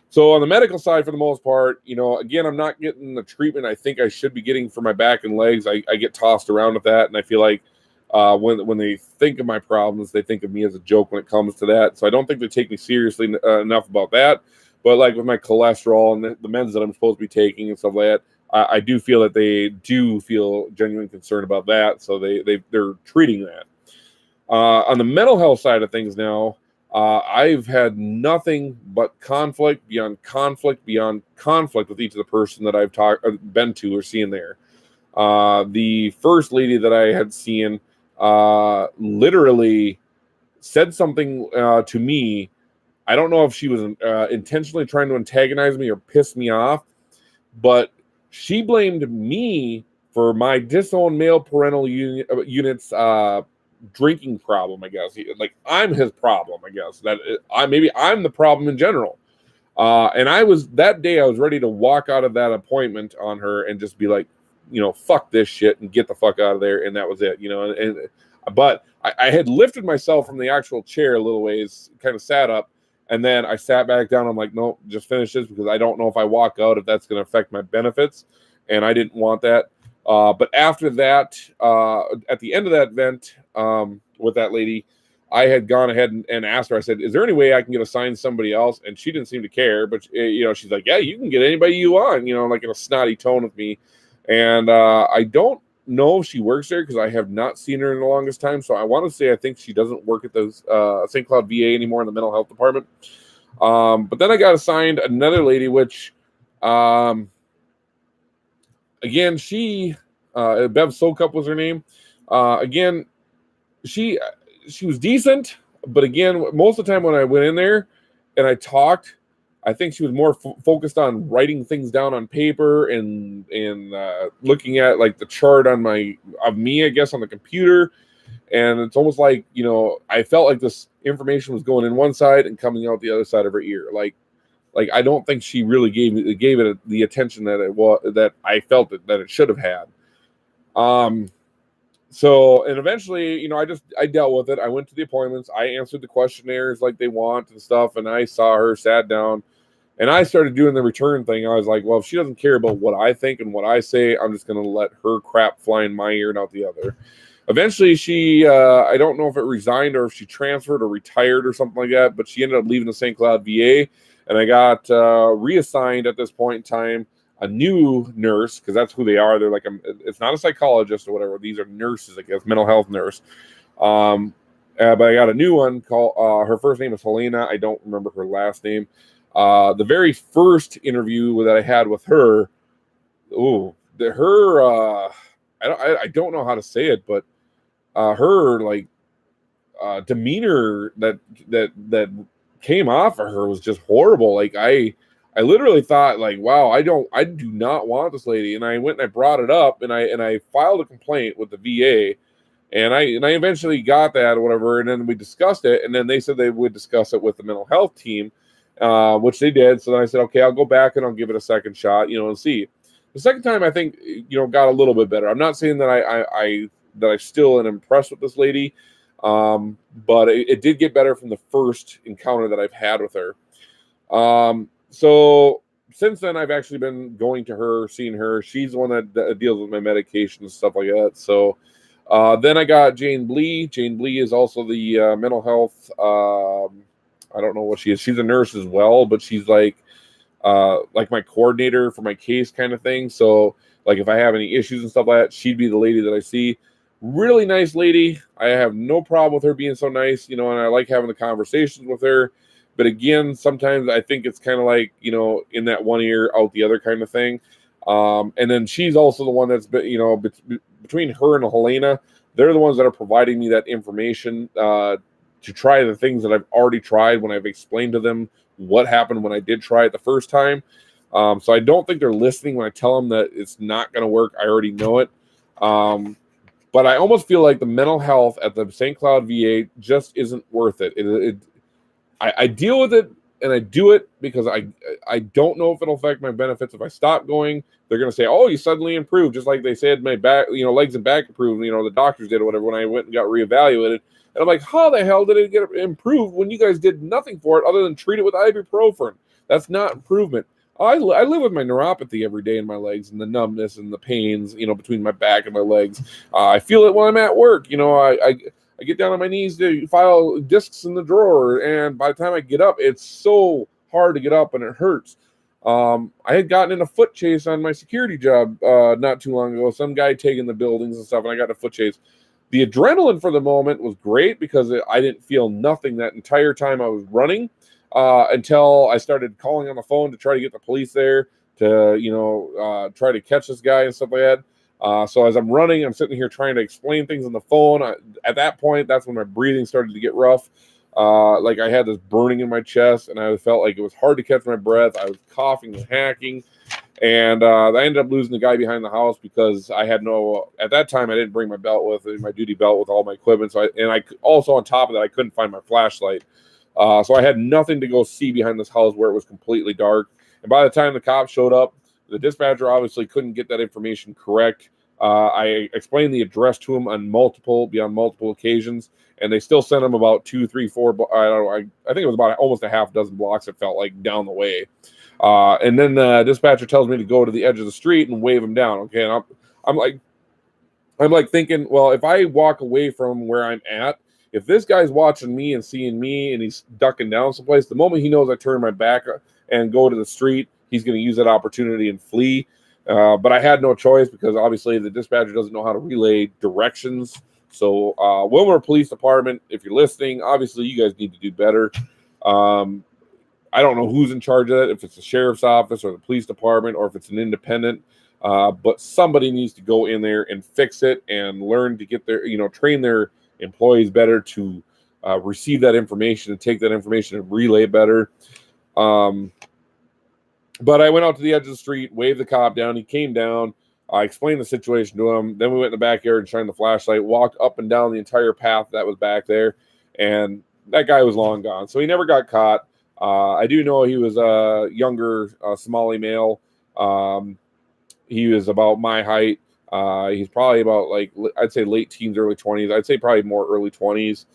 So on the medical side, for the most part, again, I'm not getting the treatment I think I should be getting for my back and legs. I get tossed around with that, and I feel like when they think of my problems, they think of me as a joke when it comes to that. So I don't think they take me seriously enough about that. But like with my cholesterol and the meds that I'm supposed to be taking and stuff like that, I do feel that they do feel genuine concern about that. So they're treating that. On the mental health side of things now, I've had nothing but conflict beyond conflict beyond conflict with each of the person that I've been to or seen there. The first lady that I had seen literally said something to me. I don't know if she was intentionally trying to antagonize me or piss me off, but she blamed me for my disowned male parental unit's drinking problem, I guess. Like, I'm his problem, I guess. Maybe I'm the problem in general. And that day I was ready to walk out of that appointment on her and just be like, fuck this shit and get the fuck out of there. And that was it, but I had lifted myself from the actual chair a little ways, kind of sat up, and then I sat back down. I'm like, no, just finish this, because I don't know if I walk out, if that's going to affect my benefits. And I didn't want that. But after that, at the end of that event with that lady, I had gone ahead and asked her, I said, is there any way I can get assigned somebody else? And she didn't seem to care, but she's like, yeah, you can get anybody you want, like in a snotty tone with me. And I don't know if she works there because I have not seen her in the longest time. So I want to say I think she doesn't work at the St. Cloud VA anymore in the mental health department. But then I got assigned another lady, which, again, she, Bev Sokup was her name. Again, she was decent, but again, most of the time when I went in there and I talked, I think she was more focused on writing things down on paper and looking at like the chart of me, I guess, on the computer. And it's almost like, I felt like this information was going in one side and coming out the other side of her ear. Like I don't think she really gave it the attention that I felt that it should have had. So, and eventually, I dealt with it. I went to the appointments. I answered the questionnaires like they want and stuff. And I saw her, sat down, and I started doing the return thing. I was like, well, if she doesn't care about what I think and what I say, I'm just going to let her crap fly in my ear and out the other. Eventually, she, I don't know if it resigned or if she transferred or retired or something like that, but she ended up leaving the St. Cloud VA. And I got reassigned at this point in time a new nurse, because that's who they are. They're like, it's not a psychologist or whatever. These are nurses, I guess, mental health nurse. But I got a new one called, her first name is Helena. I don't remember her last name. The very first interview that I had with her, I don't know how to say it, but her like demeanor that came off of her was just horrible. Like I literally thought like, wow, I do not want this lady. And I went and I brought it up and I filed a complaint with the VA, and I eventually got that or whatever. And then we discussed it, and then they said they would discuss it with the mental health team, which they did. So then I said, okay, I'll go back and I'll give it a second shot, and see. The second time I think, got a little bit better. I'm not saying that I still am impressed with this lady. But it did get better from the first encounter that I've had with her. So since then, I've actually been going to her, seeing her. She's the one that deals with my medication and stuff like that. So then I got Jane Blee. Jane Blee is also the mental health. I don't know what she is. She's a nurse as well, but she's like my coordinator for my case kind of thing. So like if I have any issues and stuff like that, she'd be the lady that I see. Really nice lady. I have no problem with her being so nice, and I like having the conversations with her. But again, sometimes I think it's kind of like, in that one ear, out the other kind of thing. And then she's also the one that's, between her and Helena, they're the ones that are providing me that information to try the things that I've already tried when I've explained to them what happened when I did try it the first time. So I don't think they're listening when I tell them that it's not going to work. I already know it. But I almost feel like the mental health at the St. Cloud VA just isn't worth it. I deal with it and I do it because I don't know if it'll affect my benefits. If I stop going, they're going to say, oh, you suddenly improved. Just like they said, my back, legs and back improved. The doctors did or whatever when I went and got reevaluated. And I'm like, how the hell did it get improved when you guys did nothing for it other than treat it with ibuprofen? That's not improvement. I live with my neuropathy every day in my legs and the numbness and the pains, between my back and my legs. I feel it when I'm at work. I get down on my knees to file discs in the drawer, and by the time I get up, it's so hard to get up and it hurts. I had gotten in a foot chase on my security job not too long ago. Some guy taking the buildings and stuff, and I got in a foot chase. The adrenaline for the moment was great because I didn't feel nothing that entire time I was running. Until I started calling on the phone to try to get the police there to, try to catch this guy and stuff like that. So as I'm running, I'm sitting here trying to explain things on the phone. At that point, that's when my breathing started to get rough. Like I had this burning in my chest and I felt like it was hard to catch my breath. I was coughing and hacking. And I ended up losing the guy behind the house because I had at that time, I didn't bring my belt with my duty belt with all my equipment. So I also on top of that, I couldn't find my flashlight. So I had nothing to go see behind this house where it was completely dark. And by the time the cops showed up, the dispatcher obviously couldn't get that information correct. I explained the address to him beyond multiple occasions, and they still sent him about 2, 3, 4. I don't know. I think it was about almost a half dozen blocks. It felt like down the way. And then the dispatcher tells me to go to the edge of the street and wave him down. Okay, and I'm like thinking, well, if I walk away from where I'm at. If this guy's watching me and seeing me and he's ducking down someplace, the moment he knows I turn my back and go to the street, he's going to use that opportunity and flee. But I had no choice because obviously the dispatcher doesn't know how to relay directions. So Wilmer Police Department, if you're listening, obviously you guys need to do better. I don't know who's in charge of that, if it's the sheriff's office or the police department or if it's an independent. But somebody needs to go in there and fix it and learn to get their, train their employees better to receive that information and take that information and relay it better. But I went out to the edge of the street, waved the cop down. He came down. I explained the situation to him. Then we went in the backyard and shined the flashlight, walked up and down the entire path that was back there. And that guy was long gone. So he never got caught. I do know he was a younger Somali male. He was about my height. He's probably about I'd say late teens, early 20s. I'd say probably more early 20s.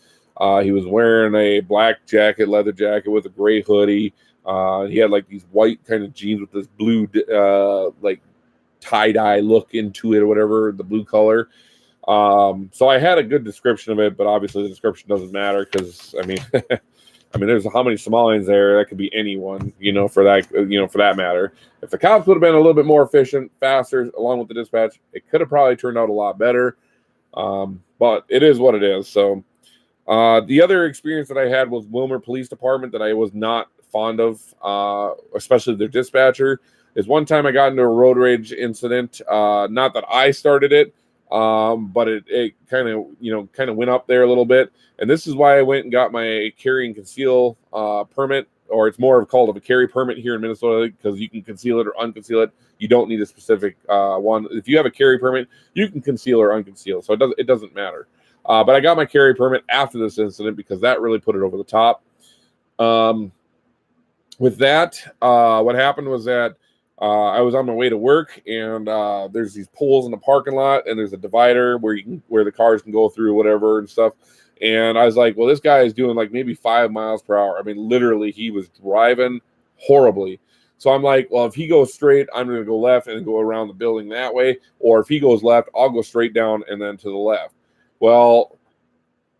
He was wearing a black jacket, leather jacket with a gray hoodie. He had these white kind of jeans with this blue tie-dye look into it or whatever, the blue color. So I had a good description of it, but obviously the description doesn't matter because there's how many Somalians there? That could be anyone, for that matter. If the cops would have been a little bit more efficient, faster, along with the dispatch, it could have probably turned out a lot better. But it is what it is. So the other experience that I had was Wilmer Police Department that I was not fond of, especially their dispatcher, is one time I got into a road rage incident. Not that I started it. But it kind of went up there a little bit, and this is why I went and got my carry and conceal permit, or it's more of called a carry permit here in Minnesota, because you can conceal it or unconceal it. You don't need a specific one. If you have a carry permit, you can conceal or unconceal, so it doesn't matter. But I got my carry permit after this incident because that really put it over the top. With that, what happened was that I was on my way to work, and there's these poles in the parking lot, and there's a divider where the cars can go through, whatever and stuff. And I was like, well, this guy is doing like maybe 5 miles per hour. I mean, literally, he was driving horribly. So I'm like, well, if he goes straight, I'm going to go left and go around the building that way. Or if he goes left, I'll go straight down and then to the left. Well,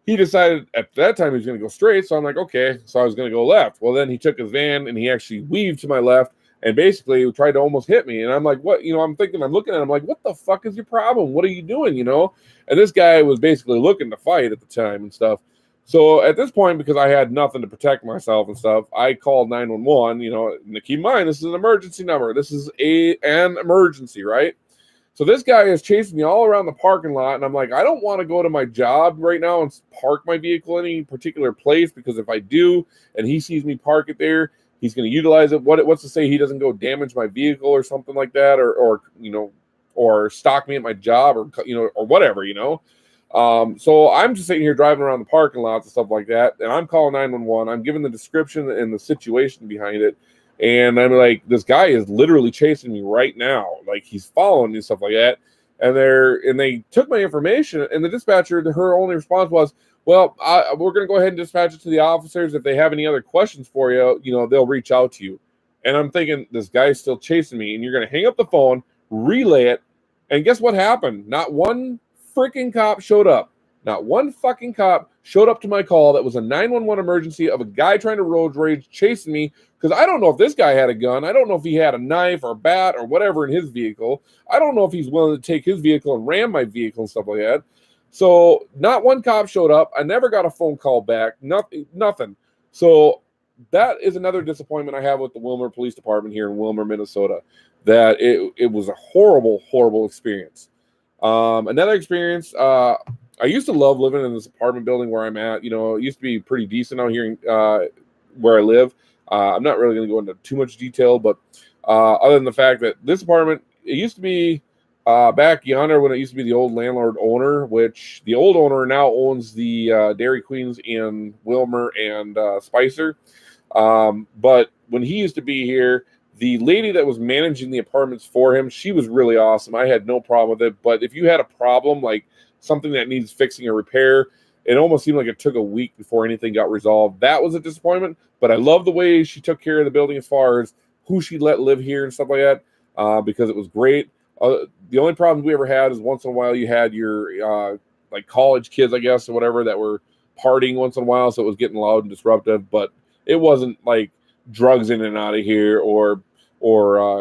he decided at that time he was going to go straight. So I'm like, okay. So I was going to go left. Well, then he took his van and he actually weaved to my left and basically tried to almost hit me. And I'm like, what? I'm looking at him like, what the fuck is your problem? What are you doing? And this guy was basically looking to fight at the time and stuff. So at this point, because I had nothing to protect myself and stuff, I called 911, and keep in mind, this is an emergency number. This is an emergency, right? So this guy is chasing me all around the parking lot, and I'm like, I don't want to go to my job right now and park my vehicle in any particular place, because if I do and he sees me park it there, he's going to utilize it. What's to say he doesn't go damage my vehicle or something like that, or stalk me at my job, or whatever. So I'm just sitting here driving around the parking lots and stuff like that, and I'm calling 911. I'm giving the description and the situation behind it, and I'm like, this guy is literally chasing me right now, like he's following me and stuff like that. And they took my information, and the dispatcher, her only response was, well, we're going to go ahead and dispatch it to the officers. If they have any other questions for you, they'll reach out to you. And I'm thinking, this guy's still chasing me, and you're going to hang up the phone, relay it, and guess what happened? Not one freaking cop showed up. Not one fucking cop showed up to my call. That was a 911 emergency of a guy trying to road rage chasing me, because I don't know if this guy had a gun. I don't know if he had a knife or a bat or whatever in his vehicle. I don't know if he's willing to take his vehicle and ram my vehicle and stuff like that. So not one cop showed up. I never got a phone call back. Nothing. So that is another disappointment I have with the Willmar Police Department here in Willmar, Minnesota, that it was a horrible, horrible experience. Another experience, I used to love living in this apartment building where I'm at. It used to be pretty decent out here where I live. I'm not really going to go into too much detail, but other than the fact that this apartment, it used to be back yonder when it used to be the old landlord owner, which the old owner now owns the Dairy Queens in Willmar and Spicer. But when he used to be here, the lady that was managing the apartments for him, she was really awesome. I had no problem with it. But if you had a problem, like something that needs fixing or repair, it almost seemed like it took a week before anything got resolved. That was a disappointment. But I love the way she took care of the building as far as who she let live here and stuff like that, because it was great. The only problem we ever had is once in a while you had your like college kids, I guess, or whatever, that were partying once in a while, so it was getting loud and disruptive. But it wasn't like drugs in and out of here or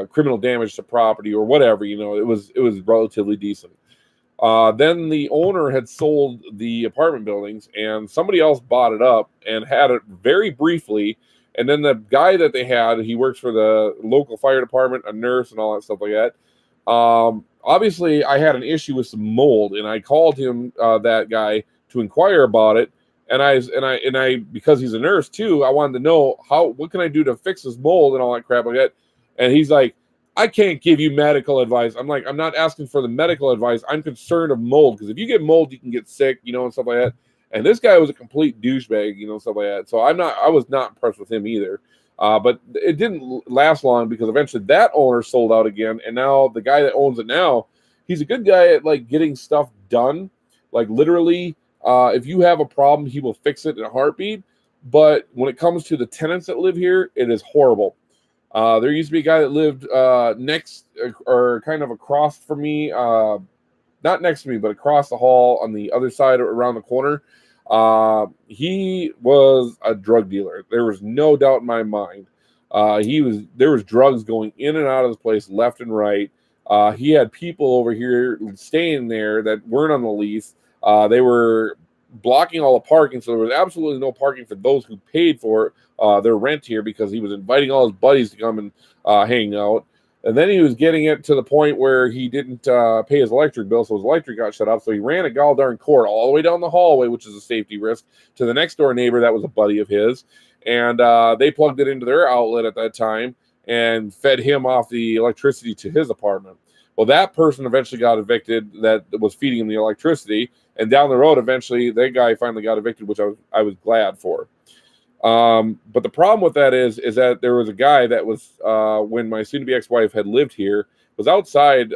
criminal damage to property or whatever. It was relatively decent. Then the owner had sold the apartment buildings, and somebody else bought it up and had it very briefly. And then the guy that they had, he works for the local fire department, a nurse, and all that stuff like that. Obviously, I had an issue with some mold, and I called him, that guy, to inquire about it. And I because he's a nurse too, I wanted to know what can I do to fix this mold and all that crap like that. And he's like, I can't give you medical advice. I'm like, I'm not asking for the medical advice. I'm concerned of mold, because if you get mold, you can get sick, and stuff like that. And this guy was a complete douchebag, stuff like that. So I was not impressed with him either. But it didn't last long, because eventually that owner sold out again. And now the guy that owns it now, he's a good guy at like getting stuff done. Like literally, if you have a problem, he will fix it in a heartbeat. But when it comes to the tenants that live here, it is horrible. There used to be a guy that lived next or kind of across from me, not next to me, but across the hall on the other side around the corner. He was a drug dealer. There was no doubt in my mind. There was drugs going in and out of this place left and right. He had people over here staying there that weren't on the lease. They were blocking all the parking, so there was absolutely no parking for those who paid for their rent here, because he was inviting all his buddies to come and hang out. And then he was getting it to the point where he didn't pay his electric bill, so his electric got shut off. So he ran a gall darn cord all the way down the hallway, which is a safety risk, to the next door neighbor that was a buddy of his. And they plugged it into their outlet at that time and fed him off the electricity to his apartment. Well, that person eventually got evicted that was feeding him the electricity. And down the road, eventually, that guy finally got evicted, which I was glad for. But the problem with that is that there was a guy that was, when my soon-to-be ex-wife had lived here, was outside,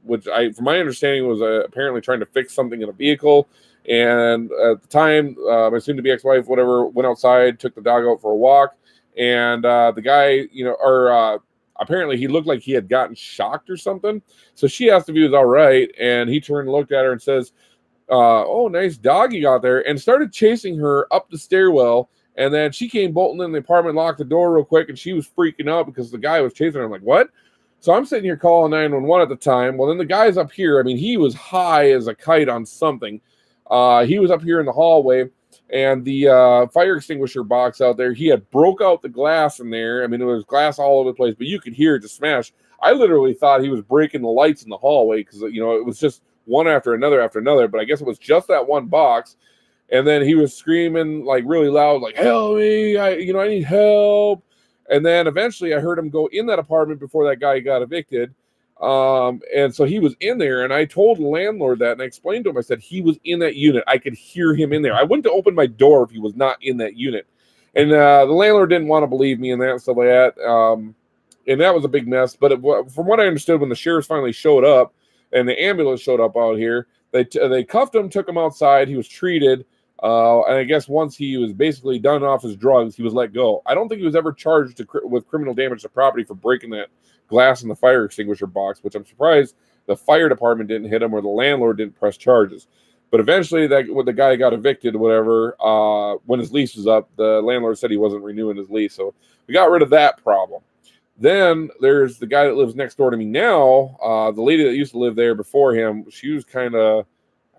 which from my understanding, was apparently trying to fix something in a vehicle. And at the time, my soon-to-be ex-wife, whatever, went outside, took the dog out for a walk, and the guy, apparently he looked like he had gotten shocked or something. So she asked if he was all right, and he turned and looked at her and says, "Oh, nice dog you got there," and started chasing her up the stairwell. And then she came bolting in the apartment, locked the door real quick, and she was freaking out because the guy was chasing her. I'm like, what? So I'm sitting here calling 911 at the time. Well, then the guy's up here. I mean, he was high as a kite on something. He was up here in the hallway, and the fire extinguisher box out there, he had broke out the glass in there. I mean, there was glass all over the place, but you could hear it just smash. I literally thought he was breaking the lights in the hallway because, it was just one after another, but I guess it was just that one box. And then he was screaming like really loud, like, "Help me, I need help." And then eventually I heard him go in that apartment before that guy got evicted. And so he was in there, and I told the landlord that, and I explained to him, I said, he was in that unit. I could hear him in there. I wouldn't have opened my door if he was not in that unit. And the landlord didn't want to believe me and that and stuff like that. And that was a big mess. But from what I understood, when the sheriffs finally showed up and the ambulance showed up out here, they cuffed him, took him outside. He was treated. And I guess once he was basically done off his drugs, he was let go. I don't think he was ever charged with criminal damage to property for breaking that glass in the fire extinguisher box, which I'm surprised the fire department didn't hit him or the landlord didn't press charges. But eventually, when the guy got evicted or whatever, when his lease was up, the landlord said he wasn't renewing his lease. So we got rid of that problem. Then there's the guy that lives next door to me now. The lady that used to live there before him, she was kind of,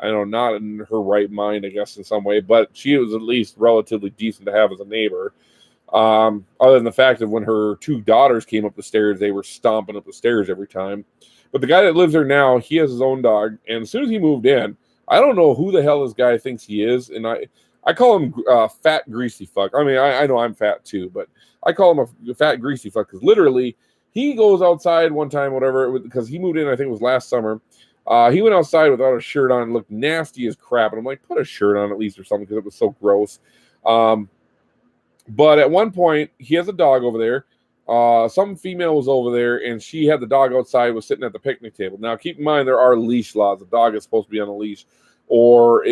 not in her right mind, I guess, in some way, but she was at least relatively decent to have as a neighbor. Other than the fact that when her two daughters came up the stairs, they were stomping up the stairs every time. But the guy that lives there now, he has his own dog. And as soon as he moved in, I don't know who the hell this guy thinks he is. And I call him fat, greasy fuck. I mean, I know I'm fat too, but I call him a fat, greasy fuck because literally he goes outside one time, whatever, because he moved in, I think it was last summer. He went outside without a shirt on and looked nasty as crap. And I'm like, put a shirt on at least or something because it was so gross. But at one point, he has a dog over there. Some female was over there, and she had the dog outside, was sitting at the picnic table. Now, keep in mind, there are leash laws. The dog is supposed to be on a leash. Or,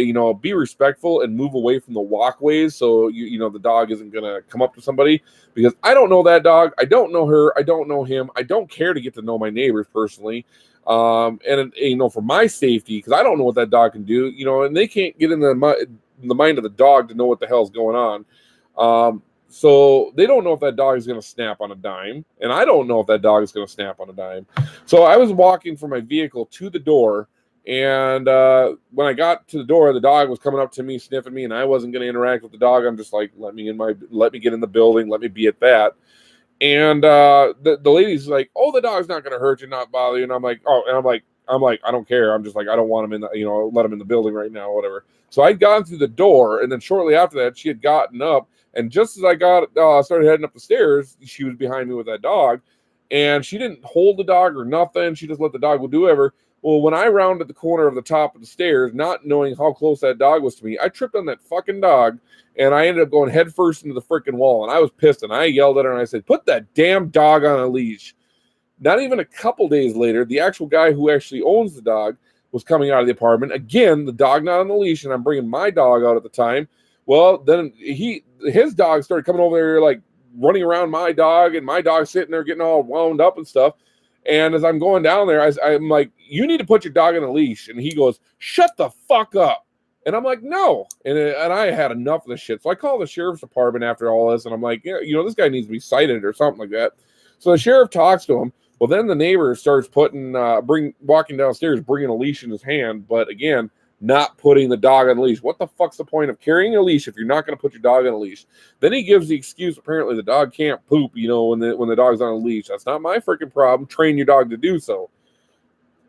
be respectful and move away from the walkways so, the dog isn't going to come up to somebody. Because I don't know that dog. I don't know her. I don't know him. I don't care to get to know my neighbors personally. And for my safety, because I don't know what that dog can do, and they can't get in the mind of the dog to know what the hell's going on. So they don't know if that dog is going to snap on a dime, and I don't know if that dog is going to snap on a dime. So I was walking from my vehicle to the door, and when I got to the door, the dog was coming up to me, sniffing me, and I wasn't going to interact with the dog. I'm just like, let me get in the building, let me be at that. And the lady's like, "Oh, the dog's not going to hurt you, not bother you." And I'm like, "Oh," and I'm like, "I don't care." I'm just like, "I don't want him in the, let him in the building right now, whatever." So I'd gone through the door, and then shortly after that, she had gotten up, and just as I started heading up the stairs, she was behind me with that dog, and she didn't hold the dog or nothing. She just let the dog do whatever. Well, when I rounded the corner of the top of the stairs, not knowing how close that dog was to me, I tripped on that fucking dog, and I ended up going headfirst into the freaking wall, and I was pissed, and I yelled at her, and I said, "Put that damn dog on a leash." Not even a couple days later, the actual guy who actually owns the dog was coming out of the apartment. Again, the dog not on the leash, and I'm bringing my dog out at the time. Well, then his dog started coming over there, like, running around my dog, and my dog sitting there getting all wound up and stuff. And as I'm going down there, I'm like, "You need to put your dog on a leash." And he goes, "Shut the fuck up." And I'm like, "No." And I had enough of this shit. So I called the sheriff's department after all this. And I'm like, "Yeah, this guy needs to be cited or something like that." So the sheriff talks to him. Well, then the neighbor starts walking downstairs, bringing a leash in his hand. But again, not putting the dog on a leash. What the fuck's the point of carrying a leash if you're not going to put your dog on a leash? Then he gives the excuse, apparently the dog can't poop, when the dog's on a leash. That's not my freaking problem. Train your dog to do so.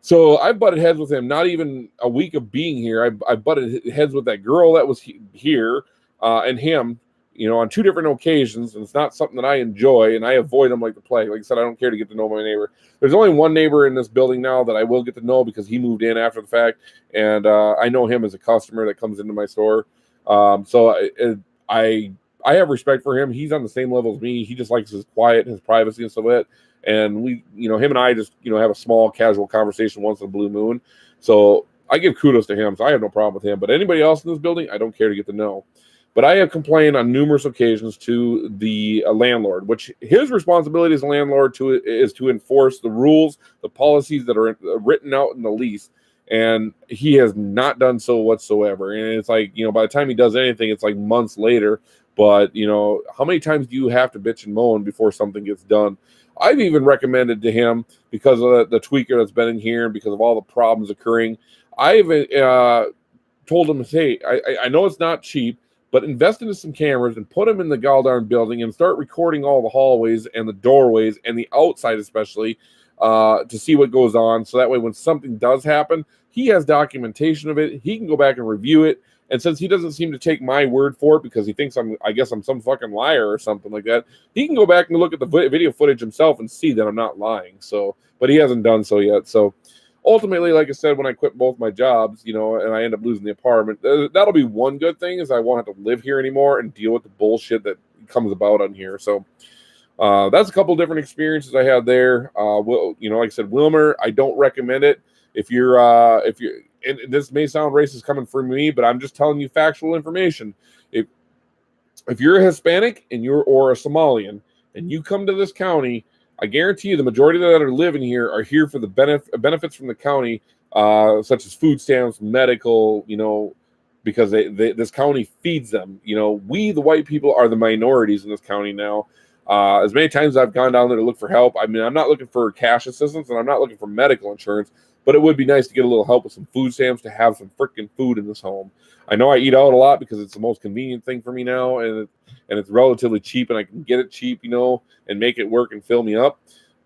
So I butted heads with him. Not even a week of being here, I butted heads with that girl that was here and him, on 2 different occasions. And it's not something that I enjoy, and I avoid them like the plague. Like I said, I don't care to get to know my neighbor. There's only one neighbor in this building now that I will get to know because he moved in after the fact, and I know him as a customer that comes into my store. So I have respect for him. He's on the same level as me. He just likes his quiet, his privacy, and so that. And we, him and I just, have a small casual conversation once in a blue moon. So I give kudos to him. So I have no problem with him. But anybody else in this building, I don't care to get to know. But I have complained on numerous occasions to the landlord, which his responsibility as a landlord is to enforce the rules, the policies that are written out in the lease. And he has not done so whatsoever. And it's like, by the time he does anything, it's like months later. But, how many times do you have to bitch and moan before something gets done? I've even recommended to him, because of the tweaker that's been in here and because of all the problems occurring, I've told him, hey, I know it's not cheap, but invest into some cameras and put them in the goddamn building and start recording all the hallways and the doorways and the outside especially to see what goes on. So that way when something does happen, he has documentation of it. He can go back and review it. And since he doesn't seem to take my word for it because he thinks I'm some fucking liar or something like that, he can go back and look at the video footage himself and see that I'm not lying. So, but he hasn't done so yet. So ultimately, like I said, when I quit both my jobs, and I end up losing the apartment, that'll be one good thing, is I won't have to live here anymore and deal with the bullshit that comes about on here. So that's a couple different experiences I had there. Like I said, Wilmer, I don't recommend it. If you're and this may sound racist coming from me, but I'm just telling you factual information. If you're a Hispanic or a Somalian and you come to this county, I guarantee you the majority that are living here are here for the benefits from the county, such as food stamps, medical, because this county feeds them. We, the white people, are the minorities in this county now. As many times as I've gone down there to look for help, I mean, I'm not looking for cash assistance and I'm not looking for medical insurance, but it would be nice to get a little help with some food stamps, to have some freaking food in this home. I know I eat out a lot because it's the most convenient thing for me now, and it's relatively cheap, and I can get it cheap, and make it work and fill me up.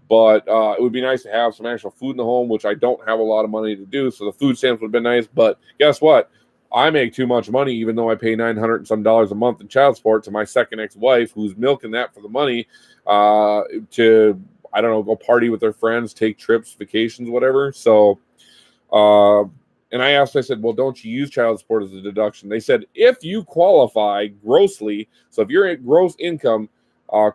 But it would be nice to have some actual food in the home, which I don't have a lot of money to do. So the food stamps would have been nice. But guess what? I make too much money, even though I pay $900 and some a month in child support to my second ex-wife, who's milking that for the money to, I don't know, go party with their friends, take trips, vacations, whatever. So, and I said, well, don't you use child support as a deduction? They said, if you qualify grossly, so if your gross income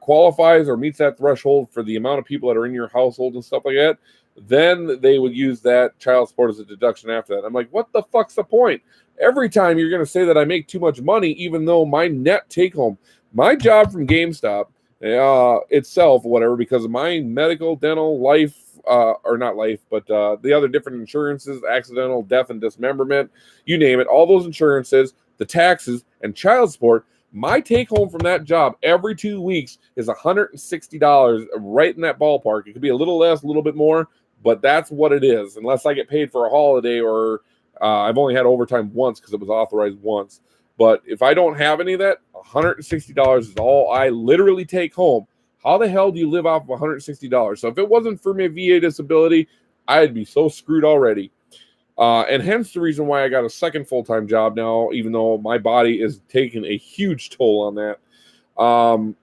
qualifies or meets that threshold for the amount of people that are in your household and stuff like that, then they would use that child support as a deduction after that. I'm like, what the fuck's the point? Every time you're going to say that I make too much money, even though my net take home, my job from GameStop itself, whatever, because of my medical, dental, life, or not life, but the other different insurances, accidental death and dismemberment, you name it, all those insurances, the taxes, and child support, my take home from that job every 2 weeks is $160, right in that ballpark. It could be a little less, a little bit more, but that's what it is, unless I get paid for a holiday or I've only had overtime once because it was authorized once. But if I don't have any of that, $160 is all I literally take home. How the hell do you live off of $160? So if it wasn't for my VA disability, I'd be so screwed already. And hence the reason why I got a second full-time job now, even though my body is taking a huge toll on that.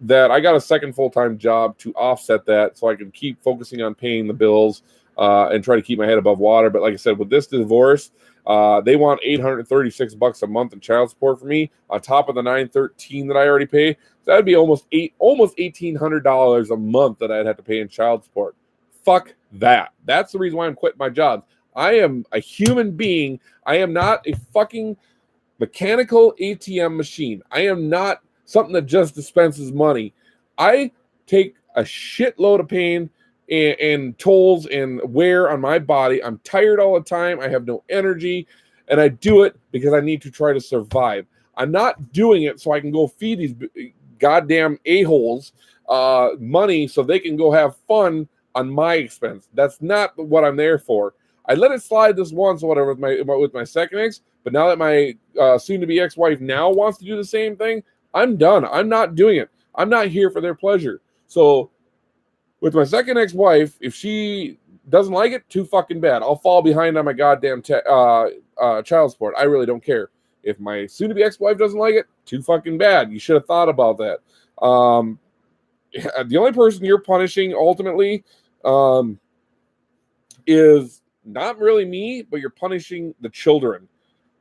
That I got a second full-time job to offset that so I can keep focusing on paying the bills and try to keep my head above water. But like I said, with this divorce, they want $836 a month in child support for me on top of the $913 that I already pay. So that'd be almost $1,800 a month that I'd have to pay in child support. Fuck that. That's the reason why I'm quitting my job. I am a human being. I am not a fucking mechanical ATM machine. I am not something that just dispenses money. I take a shitload of pain and tolls and wear on my body. I'm tired all the time. I have no energy, and I do it because I need to try to survive. I'm not doing it so I can go feed these goddamn a-holes money so they can go have fun on my expense. That's not what I'm there for. I let it slide this once or whatever with my second ex, but now that my soon-to-be ex-wife now wants to do the same thing, I'm done. I'm not doing it. I'm not here for their pleasure. So with my second ex-wife, if she doesn't like it, too fucking bad. I'll fall behind on my goddamn child support. I really don't care. If my soon-to-be ex-wife doesn't like it, too fucking bad. You should have thought about that. The only person you're punishing ultimately is not really me, but you're punishing the children.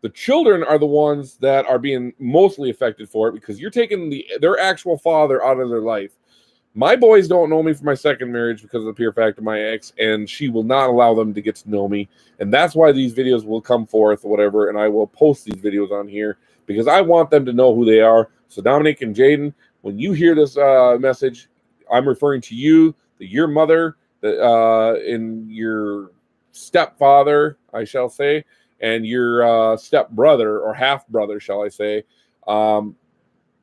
The children are the ones that are being mostly affected for it because you're taking their actual father out of their life. My boys don't know me from my second marriage because of the pure fact of my ex, and she will not allow them to get to know me. And that's why these videos will come forth, whatever, and I will post these videos on here because I want them to know who they are. So Dominic and Jaden, when you hear this message, I'm referring to you, your mother, and your stepfather, I shall say, and your stepbrother or half brother, shall I say,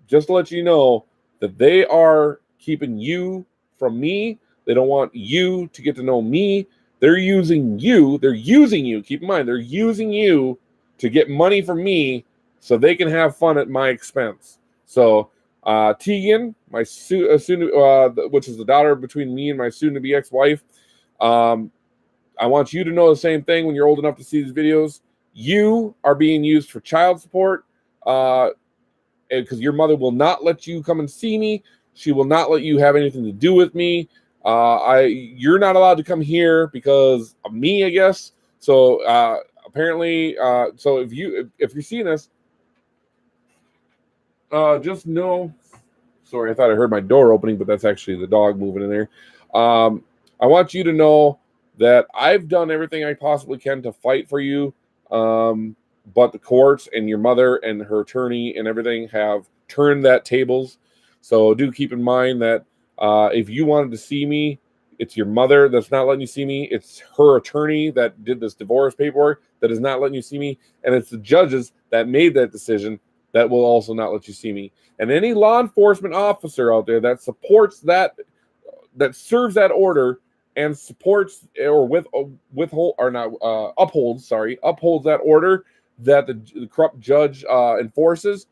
just to let you know that they are keeping you from me. They don't want you to get to know me. They're using you. They're using you. Keep in mind, they're using you to get money from me so they can have fun at my expense. So Tegan, my which is the daughter between me and my soon-to-be ex-wife, I want you to know the same thing when you're old enough to see these videos. You are being used for child support because your mother will not let you come and see me. She will not let you have anything to do with me. You're not allowed to come here because of me, I guess. So apparently, so if you're seeing this, just know. Sorry, I thought I heard my door opening, but that's actually the dog moving in there. I want you to know that I've done everything I possibly can to fight for you. But the courts and your mother and her attorney and everything have turned that tables. So do keep in mind that if you wanted to see me, it's your mother that's not letting you see me. It's her attorney that did this divorce paperwork that is not letting you see me. And it's the judges that made that decision that will also not let you see me. And any law enforcement officer out there that supports that serves that order and supports or upholds that order that the corrupt judge enforces,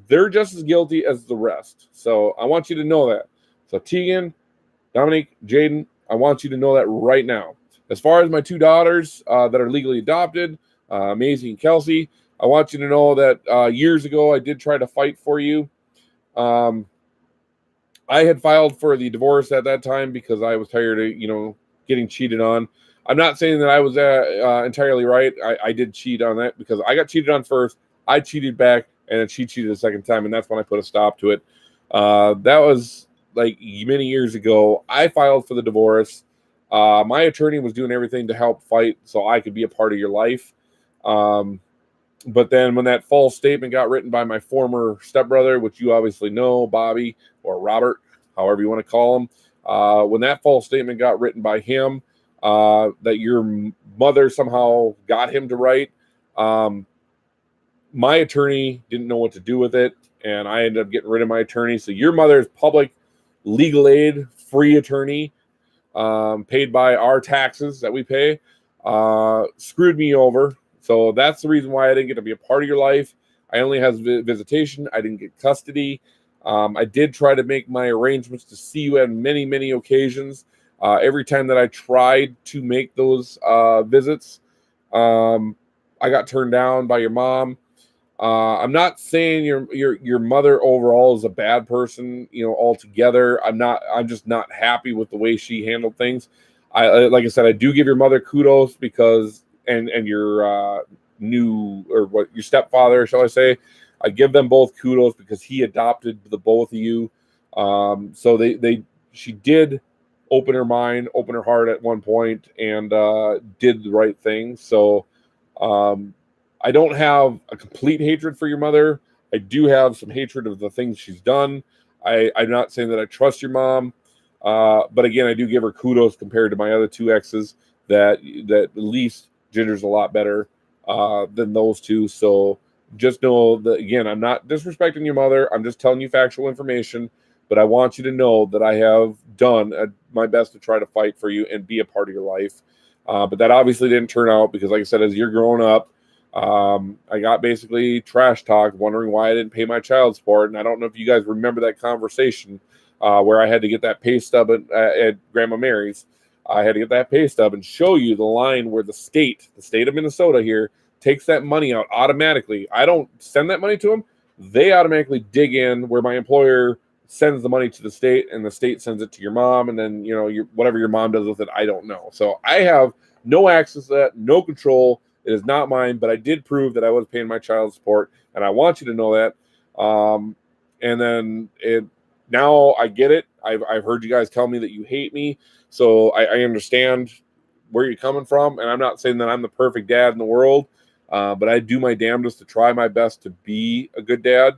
they're just as guilty as the rest. So I want you to know that. So Tegan, Dominic, Jaden, I want you to know that right now. As far as my two daughters that are legally adopted, Maisie and Kelsey, I want you to know that years ago I did try to fight for you. I had filed for the divorce at that time because I was tired of, getting cheated on. I'm not saying that I was entirely right. I did cheat on that because I got cheated on first. I cheated back, and then she cheated a second time, and that's when I put a stop to it. That was like many years ago. I filed for the divorce. My attorney was doing everything to help fight so I could be a part of your life. But then when that false statement got written by my former stepbrother, which you obviously know, Bobby or Robert, however you want to call him, when that false statement got written by him, that your mother somehow got him to write, my attorney didn't know what to do with it, and I ended up getting rid of my attorney. So your mother's public legal aid, free attorney, paid by our taxes that we pay, screwed me over. So that's the reason why I didn't get to be a part of your life. I only had visitation. I didn't get custody. I did try to make my arrangements to see you on many, many occasions. Every time that I tried to make those visits, I got turned down by your mom. I'm not saying your mother overall is a bad person, altogether. I'm just not happy with the way she handled things. Like I said, I do give your mother kudos because and your your stepfather, shall I say, I give them both kudos because he adopted the both of you. So she did open her mind, open her heart at one point, and did the right thing. So I don't have a complete hatred for your mother. I do have some hatred of the things she's done. I'm not saying that I trust your mom, but again, I do give her kudos compared to my other two exes. That at least Ginger's a lot better than those two. So just know that, again, I'm not disrespecting your mother. I'm just telling you factual information. But I want you to know that I have done my best to try to fight for you and be a part of your life. But that obviously didn't turn out because, like I said, as you're growing up, I got basically trash talk, wondering why I didn't pay my child support. And I don't know if you guys remember that conversation where I had to get that pay stub at Grandma Mary's. I had to get that pay stub and show you the line where the state of Minnesota here, takes that money out automatically. I don't send that money to them. They automatically dig in where my employer sends the money to the state, and the state sends it to your mom, and then whatever your mom does with it, I don't know. So I have no access to that, no control. It is not mine, but I did prove that I was paying my child support, and I want you to know that. And then now I get it. I've heard you guys tell me that you hate me, so I understand where you're coming from, and I'm not saying that I'm the perfect dad in the world, but I do my damnedest to try my best to be a good dad.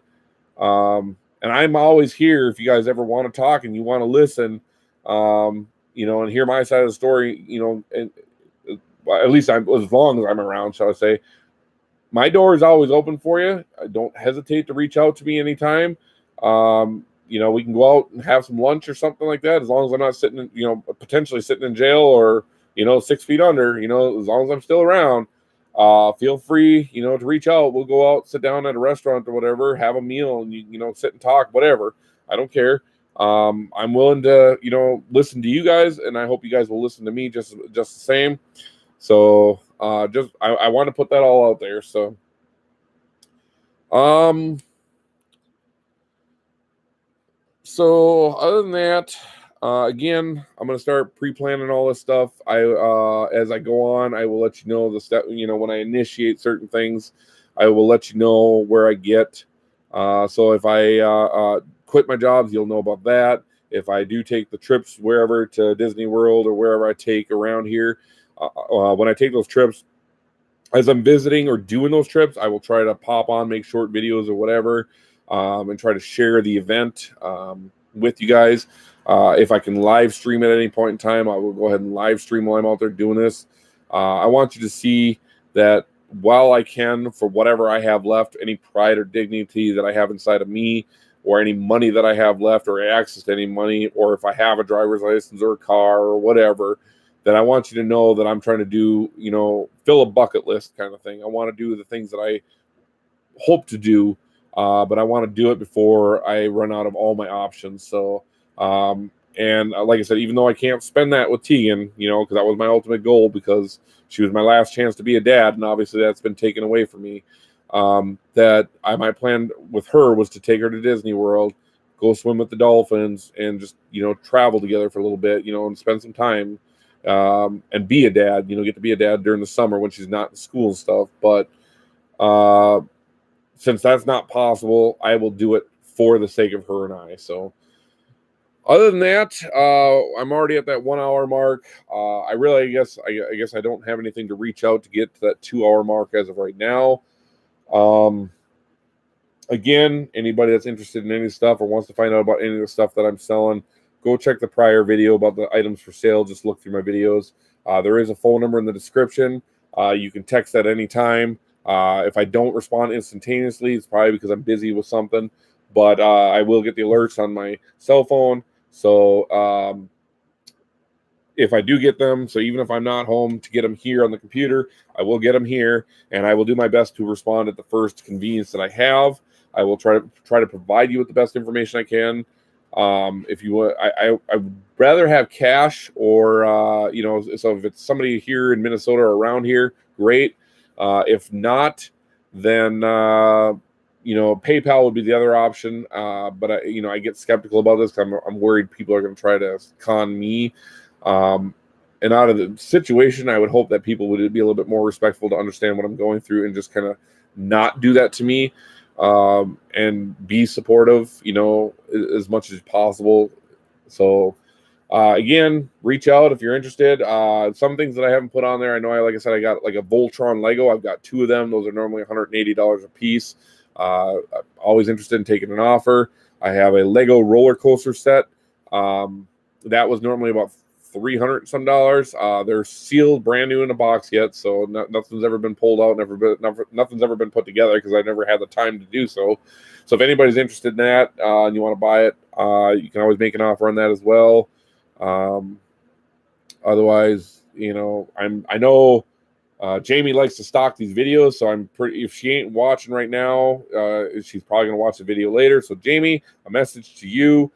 And I'm always here if you guys ever want to talk and you want to listen, and hear my side of the story, and at least as long as I'm around, shall I say. My door is always open for you. Don't hesitate to reach out to me anytime. We can go out and have some lunch or something like that, as long as I'm not sitting, potentially sitting in jail or, 6 feet under, as long as I'm still around. Feel free, to reach out. We'll go out, sit down at a restaurant or whatever, have a meal, and sit and talk, whatever. I don't care. I'm willing to, listen to you guys, and I hope you guys will listen to me just the same. So, I want to put that all out there. So, other than that, again, I'm going to start pre-planning all this stuff. As I go on, I will let you know the step, when I initiate certain things, I will let you know where I get. So if I quit my jobs, you'll know about that. If I do take the trips wherever to Disney World or wherever I take around here, when I take those trips, as I'm visiting or doing those trips, I will try to pop on, make short videos or whatever, and try to share the event with you guys. If I can live stream at any point in time, I will go ahead and live stream while I'm out there doing this. I want you to see that while I can, for whatever I have left, any pride or dignity that I have inside of me, or any money that I have left, or access to any money, or if I have a driver's license or a car or whatever, then I want you to know that I'm trying to do, fill a bucket list kind of thing. I want to do the things that I hope to do, but I want to do it before I run out of all my options. So, and like I said, even though I can't spend that with Tegan, because that was my ultimate goal, because she was my last chance to be a dad, and obviously that's been taken away from me. That my plan with her was to take her to Disney World, go swim with the dolphins, and just travel together for a little bit, and spend some time, and be a dad. Get to be a dad during the summer when she's not in school and stuff. But since that's not possible, I will do it for the sake of her and I. So other than that, I'm already at that 1 hour mark. I guess I don't have anything to reach out to get to that 2 hour mark as of right now. Again, anybody that's interested in any stuff or wants to find out about any of the stuff that I'm selling, go check the prior video about the items for sale. Just look through my videos. There is a phone number in the description. You can text at any time. If I don't respond instantaneously, it's probably because I'm busy with something. But I will get the alerts on my cell phone. So if I do get them, so even if I'm not home to get them here on the computer, I will get them here, and I will do my best to respond at the first convenience that I have. I will try to provide you with the best information I can. If you want, I would rather have cash, or so if it's somebody here in Minnesota or around here, great. If not, then PayPal would be the other option. But I get skeptical about this because I'm worried people are going to try to con me. And out of the situation, I would hope that people would be a little bit more respectful to understand what I'm going through and just kind of not do that to me, and be supportive, as much as possible. So, again, reach out if you're interested. Some things that I haven't put on there, like I said, I got like a Voltron Lego. I've got 2 of them. Those are normally $180 a piece. I'm always interested in taking an offer. I have a Lego roller coaster set. That was normally about $300 some. They're sealed, brand new in a box yet, so nothing's ever been pulled out, nothing's ever been put together because I never had the time to do so. So if anybody's interested in that and you want to buy it, you can always make an offer on that as well. Otherwise, I know Jamie likes to stalk these videos, so I'm pretty. If she ain't watching right now, she's probably gonna watch the video later. So Jamie, a message to you: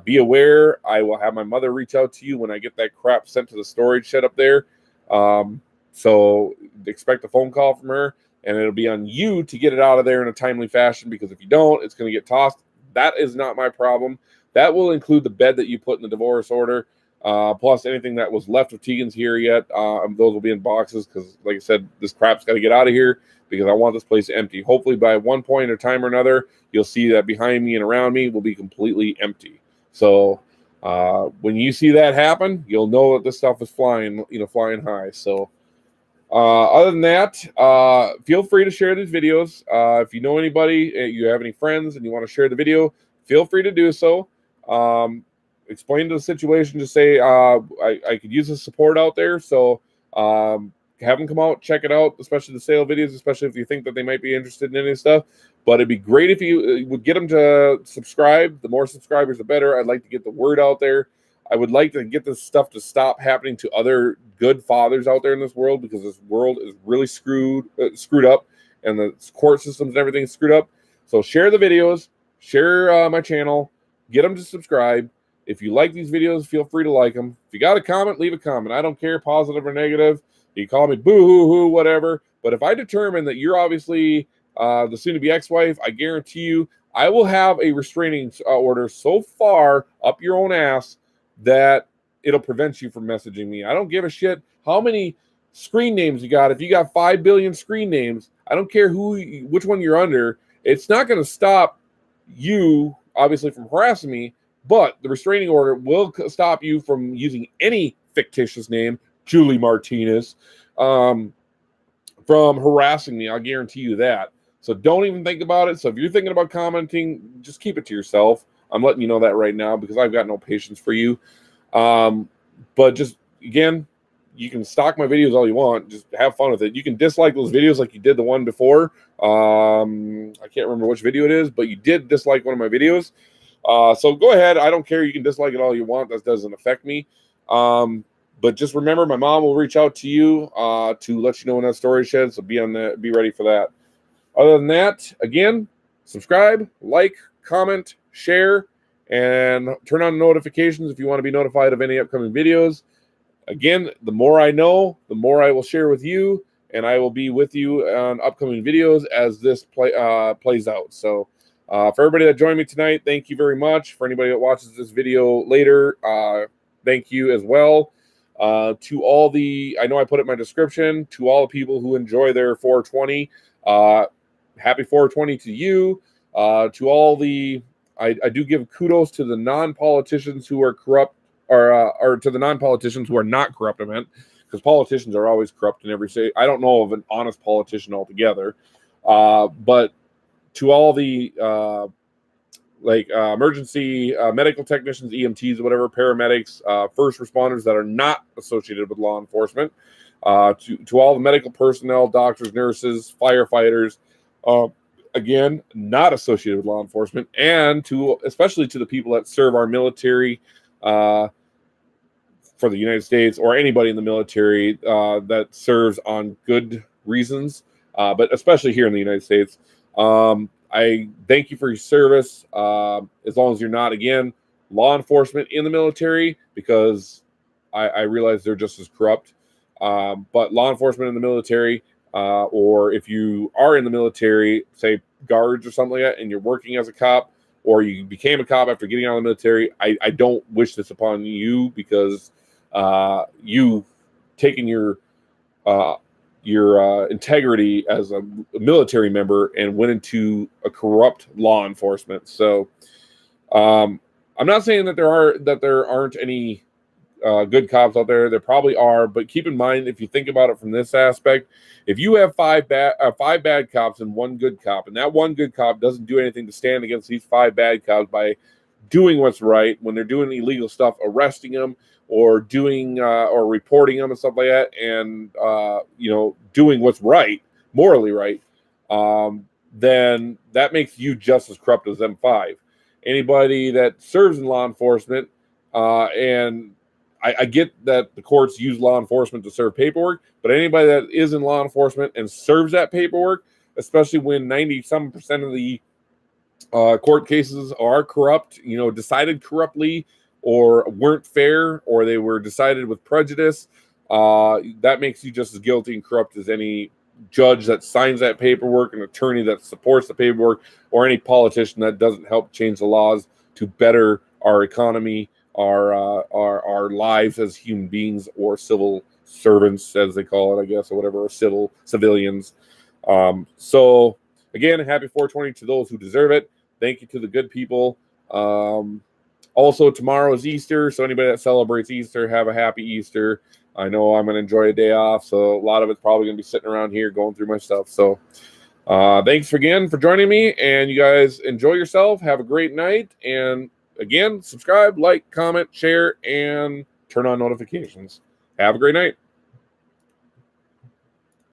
be aware. I will have my mother reach out to you when I get that crap sent to the storage shed up there. So expect a phone call from her, and it'll be on you to get it out of there in a timely fashion. Because if you don't, it's gonna get tossed. That is not my problem. That will include the bed that you put in the divorce order. Plus anything that was left of Tegan's here yet. Those will be in boxes because, like I said, this crap's got to get out of here because I want this place empty. Hopefully by one point or time or another, you'll see that behind me and around me will be completely empty. So when you see that happen, you'll know that this stuff is flying high. So other than that, feel free to share these videos. If you know anybody, you have any friends and you want to share the video, feel free to do so. Explain the situation, to say I could use the support out there, so have them come out, check it out, especially the sale videos, especially if you think that they might be interested in any stuff. But it'd be great if you would get them to subscribe. The more subscribers, the better. I'd like to get the word out there. I would like to get this stuff to stop happening to other good fathers out there in this world, because this world is really screwed up, and the court systems and everything is screwed up. So share the videos, share my channel, get them to subscribe. If you like these videos, feel free to like them. If you got a comment, leave a comment. I don't care, positive or negative. You call me boo-hoo-hoo, whatever. But if I determine that you're obviously the soon-to-be ex-wife, I guarantee you I will have a restraining order so far up your own ass that it'll prevent you from messaging me. I don't give a shit how many screen names you got. If you got 5 billion screen names, I don't care which one you're under. It's not going to stop you, obviously, from harassing me. But the restraining order will stop you from using any fictitious name, Julie Martinez, from harassing me. I'll guarantee you that. So don't even think about it. So if you're thinking about commenting, just keep it to yourself. I'm letting you know that right now because I've got no patience for you. But just, again, you can stalk my videos all you want. Just have fun with it. You can dislike those videos like you did the one before. I can't remember which video it is, but you did dislike one of my videos. So go ahead. I don't care. You can dislike it all you want. That doesn't affect me. But just remember, my mom will reach out to you to let you know when that story sheds. So be ready for that. Other than that, again, subscribe, like, comment, share, and turn on notifications if you want to be notified of any upcoming videos. Again, the more I know, the more I will share with you, and I will be with you on upcoming videos as this plays out. So for everybody that joined me tonight, thank you very much. For anybody that watches this video later, thank you as well. To all the, I know I put it in my description, to all the people who enjoy their 420, happy 420 to you. To all the, I do give kudos to the non-politicians who are corrupt, or to the non-politicians who are not corrupt, I meant, because politicians are always corrupt in every state. I don't know of an honest politician altogether. But to all the emergency medical technicians, EMTs, whatever, paramedics, first responders that are not associated with law enforcement, to all the medical personnel, doctors, nurses, firefighters, again, not associated with law enforcement, and especially to the people that serve our military for the United States, or anybody in the military that serves on good reasons, but especially here in the United States. I thank you for your service, as long as you're not, again, law enforcement in the military, because I realize they're just as corrupt. But law enforcement in the military, or if you are in the military, say guards or something like that, and you're working as a cop, or you became a cop after getting out of the military, I don't wish this upon you, because you've taken your integrity as a military member and went into a corrupt law enforcement. So I'm not saying that there aren't any good cops out there. There probably are, but keep in mind, if you think about it from this aspect, if you have five bad cops and one good cop, and that one good cop doesn't do anything to stand against these 5 bad cops by doing what's right when they're doing illegal stuff, arresting them, or doing or reporting them and stuff like that, and doing what's right, morally right, then that makes you just as corrupt as them 5. Anybody that serves in law enforcement and I get that the courts use law enforcement to serve paperwork, but anybody that is in law enforcement and serves that paperwork, especially when 90% of the court cases are corrupt, decided corruptly or weren't fair, or they were decided with prejudice, that makes you just as guilty and corrupt as any judge that signs that paperwork, an attorney that supports the paperwork, or any politician that doesn't help change the laws to better our economy, our lives as human beings, or civil servants, as they call it, I guess, or whatever, or civilians. So again, happy 420 to those who deserve it. Thank you to the good people. Also, tomorrow is Easter, so anybody that celebrates Easter, have a happy Easter. I know I'm going to enjoy a day off, so a lot of it's probably going to be sitting around here going through my stuff. So thanks again for joining me, and you guys enjoy yourself. Have a great night, and again, subscribe, like, comment, share, and turn on notifications. Have a great night.